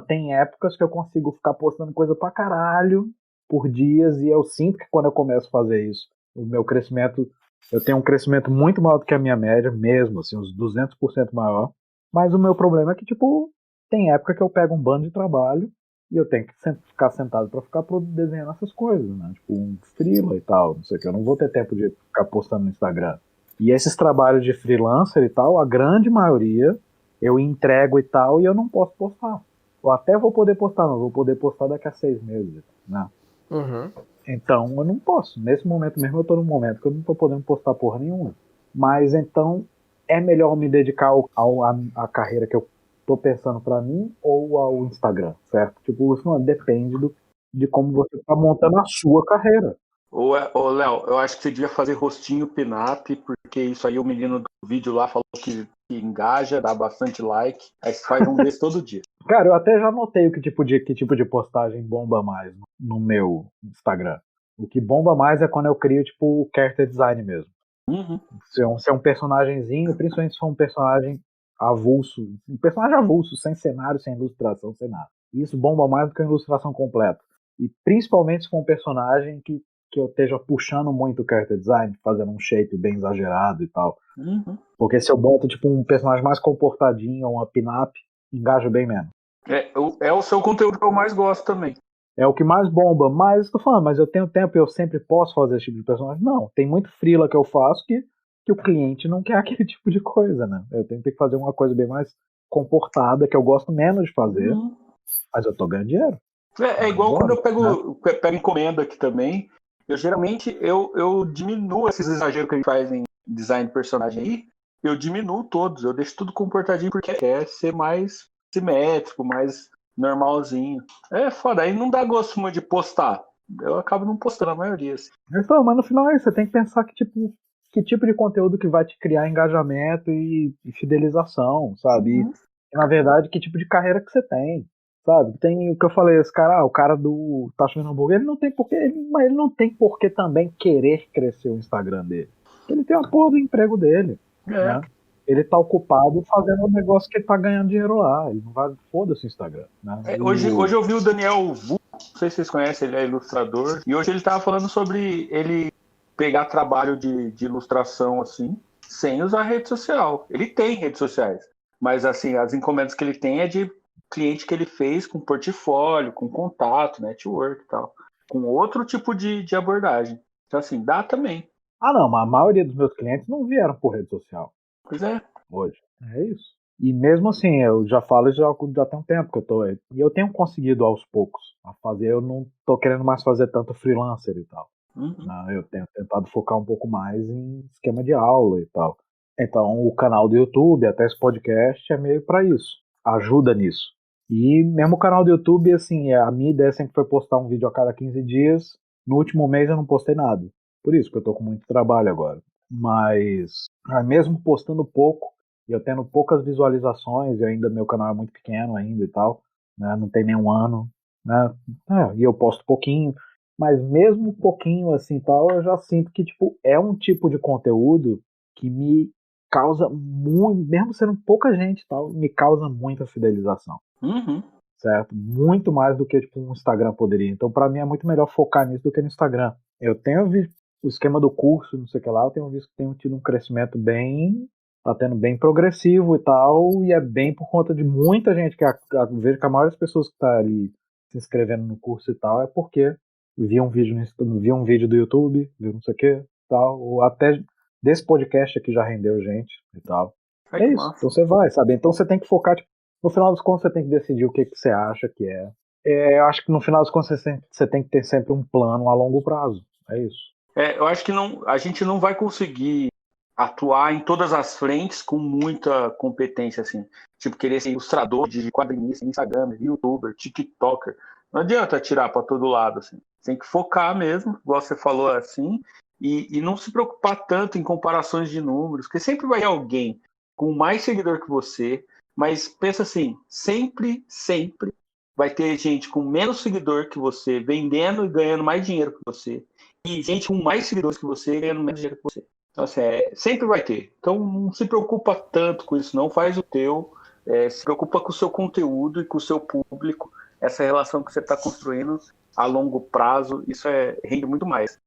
tem épocas que eu consigo ficar postando coisa pra caralho por dias e eu sinto que quando eu começo a fazer isso, o meu crescimento eu tenho um crescimento muito maior do que a minha média, mesmo, assim, uns 200% maior. Mas o meu problema é que, tipo, tem época que eu pego um bando de trabalho e eu tenho que ficar sentado para ficar desenhando essas coisas, né? Tipo, um freela e tal, não sei o que. Eu não vou ter tempo de ficar postando no Instagram. E esses trabalhos de freelancer e tal, a grande maioria eu entrego e tal e eu não posso postar. Eu até vou poder postar, mas vou poder postar daqui a 6 meses, né? Uhum. Então eu não posso. Nesse momento mesmo eu tô num momento que eu não tô podendo postar porra nenhuma. Mas então é melhor me dedicar à carreira que eu tô pensando pra mim ou ao Instagram, certo? Tipo, isso não depende de como você tá montando a sua carreira. Ô, Léo, eu acho que você devia fazer rostinho pin-up, porque isso aí o menino do vídeo lá falou que engaja, dá bastante like. Aí você faz um desse todo dia. Cara, eu até já notei que tipo de postagem bomba mais no meu Instagram. O que bomba mais é quando eu crio, tipo, o character design mesmo. Uhum. Se é um personagemzinho, principalmente se for um personagem avulso, sem cenário, sem ilustração, sem nada. Isso bomba mais do que a ilustração completa. E principalmente se for um personagem que eu esteja puxando muito o character design, fazendo um shape bem exagerado e tal. Uhum. Porque se eu boto tipo um personagem mais comportadinho, uma pin-up, engaja bem menos. É o seu conteúdo que eu mais gosto também. É o que mais bomba, mas tô falando, mas eu tenho tempo e eu sempre posso fazer esse tipo de personagem? Não, tem muito freela que eu faço que o cliente não quer aquele tipo de coisa, né? Eu tenho que fazer uma coisa bem mais comportada, que eu gosto menos de fazer, Uhum. mas eu tô ganhando dinheiro. É igual Bora, quando eu né? pego encomenda aqui também. Eu geralmente eu diminuo esses exageros que a gente faz em design de personagem aí. Eu diminuo todos, eu deixo tudo comportadinho porque quer ser mais simétrico, mais normalzinho. É foda, aí não dá gosto muito de postar. Eu acabo não postando a maioria. Assim. Então, mas no final é isso, você tem que pensar que tipo de conteúdo que vai te criar engajamento e fidelização, sabe? Uhum. E, na verdade, que tipo de carreira que você tem, sabe? Tem o que eu falei, esse cara, o cara do Tacho Hambúrguer, ele não tem porquê, mas ele não tem porquê também querer crescer o Instagram dele. Ele tem a porra do emprego dele, É. né? Ele tá ocupado fazendo um negócio que ele tá ganhando dinheiro lá. Ele não vai, foda-se o Instagram, né? Hoje eu vi o Daniel Vu, não sei se vocês conhecem, ele é ilustrador, e hoje ele tava falando sobre ele pegar trabalho de ilustração assim, sem usar rede social. Ele tem redes sociais, mas assim, as encomendas que ele tem é de cliente que ele fez com portfólio, com contato, network e tal, com outro tipo de abordagem. Então assim, dá também. Ah, não, mas a maioria dos meus clientes não vieram por rede social Pois é. hoje. É isso. E mesmo assim, eu já falo isso já tem um tempo que eu tô aí. E eu tenho conseguido aos poucos a fazer. Eu não tô querendo mais fazer tanto freelancer e tal. Uhum. Não, eu tenho tentado focar um pouco mais em esquema de aula e tal. Então, o canal do YouTube, até esse podcast, é meio para isso. Ajuda nisso. E mesmo o canal do YouTube, assim, a minha ideia sempre foi postar um vídeo a cada 15 dias. No último mês eu não postei nada. Por isso que eu tô com muito trabalho agora. Mas, mesmo postando pouco, e eu tendo poucas visualizações, e ainda meu canal é muito pequeno ainda e tal, né? Não tem nem um ano, né? E eu posto pouquinho. Mas mesmo pouquinho assim tal, eu já sinto que tipo é um tipo de conteúdo que me causa muito, mesmo sendo pouca gente tal, me causa muita fidelização. Uhum. certo? Muito mais do que tipo, um Instagram poderia. Então, para mim, é muito melhor focar nisso do que no Instagram. Eu tenho visto o esquema do curso, não sei o que lá, eu tenho visto que tem tido um crescimento bem, tá tendo bem progressivo e tal, e é bem por conta de muita gente, vejo que a maioria das pessoas que tá ali se inscrevendo no curso e tal, é porque via um vídeo do YouTube, viu não sei o que, tal, ou até desse podcast aqui já rendeu gente e tal. Ai, É que isso, massa. então você vai, sabe? Então você tem que focar, tipo, no final das contas você tem que decidir o que você acha que é. Eu acho que no final das contas você tem que ter sempre um plano a longo prazo, é isso. Eu acho que a gente não vai conseguir atuar em todas as frentes com muita competência, assim. Tipo, querer ser ilustrador de quadrinista, Instagram, youtuber, tiktoker. Não adianta atirar para todo lado, assim. Tem que focar mesmo, igual você falou, assim, e não se preocupar tanto em comparações de números, porque sempre vai ter alguém com mais seguidor que você, mas pensa assim, sempre vai ter gente com menos seguidor que você, vendendo e ganhando mais dinheiro que você, e gente com mais seguidores que você ganhando menos dinheiro que você. Então, assim, sempre vai ter. Então, não se preocupa tanto com isso, não. Faz o teu. Se preocupa com o seu conteúdo e com o seu público. Essa relação que você está construindo a longo prazo, isso rende muito mais.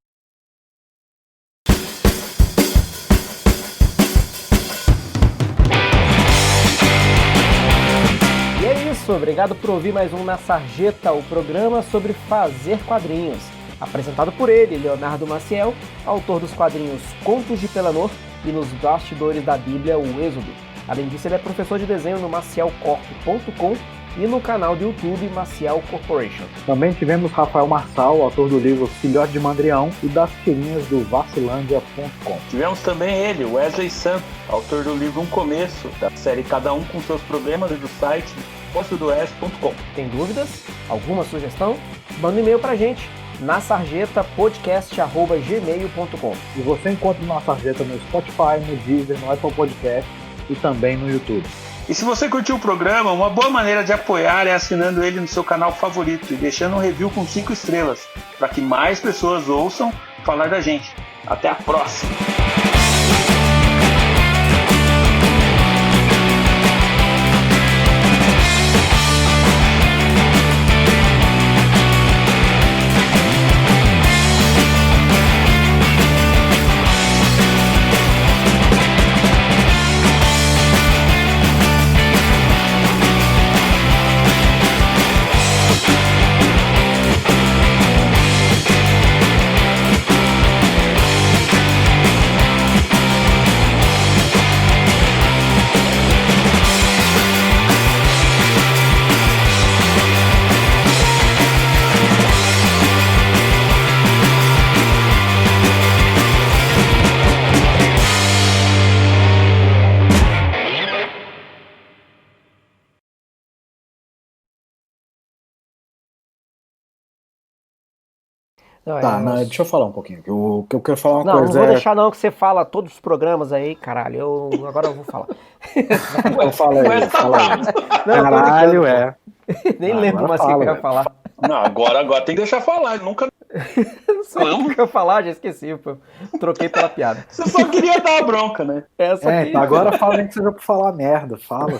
E é isso. Obrigado por ouvir mais um Na Sarjeta, o programa sobre fazer quadrinhos. Apresentado por ele, Leonardo Maciel, autor dos quadrinhos Contos de Pelanor e Nos Bastidores da Bíblia, o Êxodo. Além disso, ele é professor de desenho no macielcorp.com e no canal do YouTube Maciel Corporation. Também tivemos Rafael Marçal, autor do livro Filhote de Mandrião e das tirinhas do Vacilândia.com. Tivemos também ele, Wesley Santos, autor do livro Um Começo, da série Cada Um com Seus Problemas e do site postodoes.com. Tem dúvidas? Alguma sugestão? Manda um e-mail pra gente na sarjetapodcast@gmail.com. E você encontra o Nossa Sarjeta no Spotify, no Deezer, no Apple Podcast e também no YouTube. E se você curtiu o programa, uma boa maneira de apoiar é assinando ele no seu canal favorito e deixando um review com 5 estrelas, para que mais pessoas ouçam falar da gente. Até a próxima! Deixa eu falar um pouquinho. O que eu quero falar uma coisa. Não vou deixar não, que você fala todos os programas aí, caralho. Agora eu vou falar. Eu falo aí, fala aí. Não, caralho, Nem lembro mais o que eu ia falar. Não, agora tem que deixar falar. Nunca. Não sei o que eu ia falar, já esqueci. Pô. Troquei pela piada. Você só queria dar a bronca, né? Então agora fala nem que seja pra falar merda. Fala.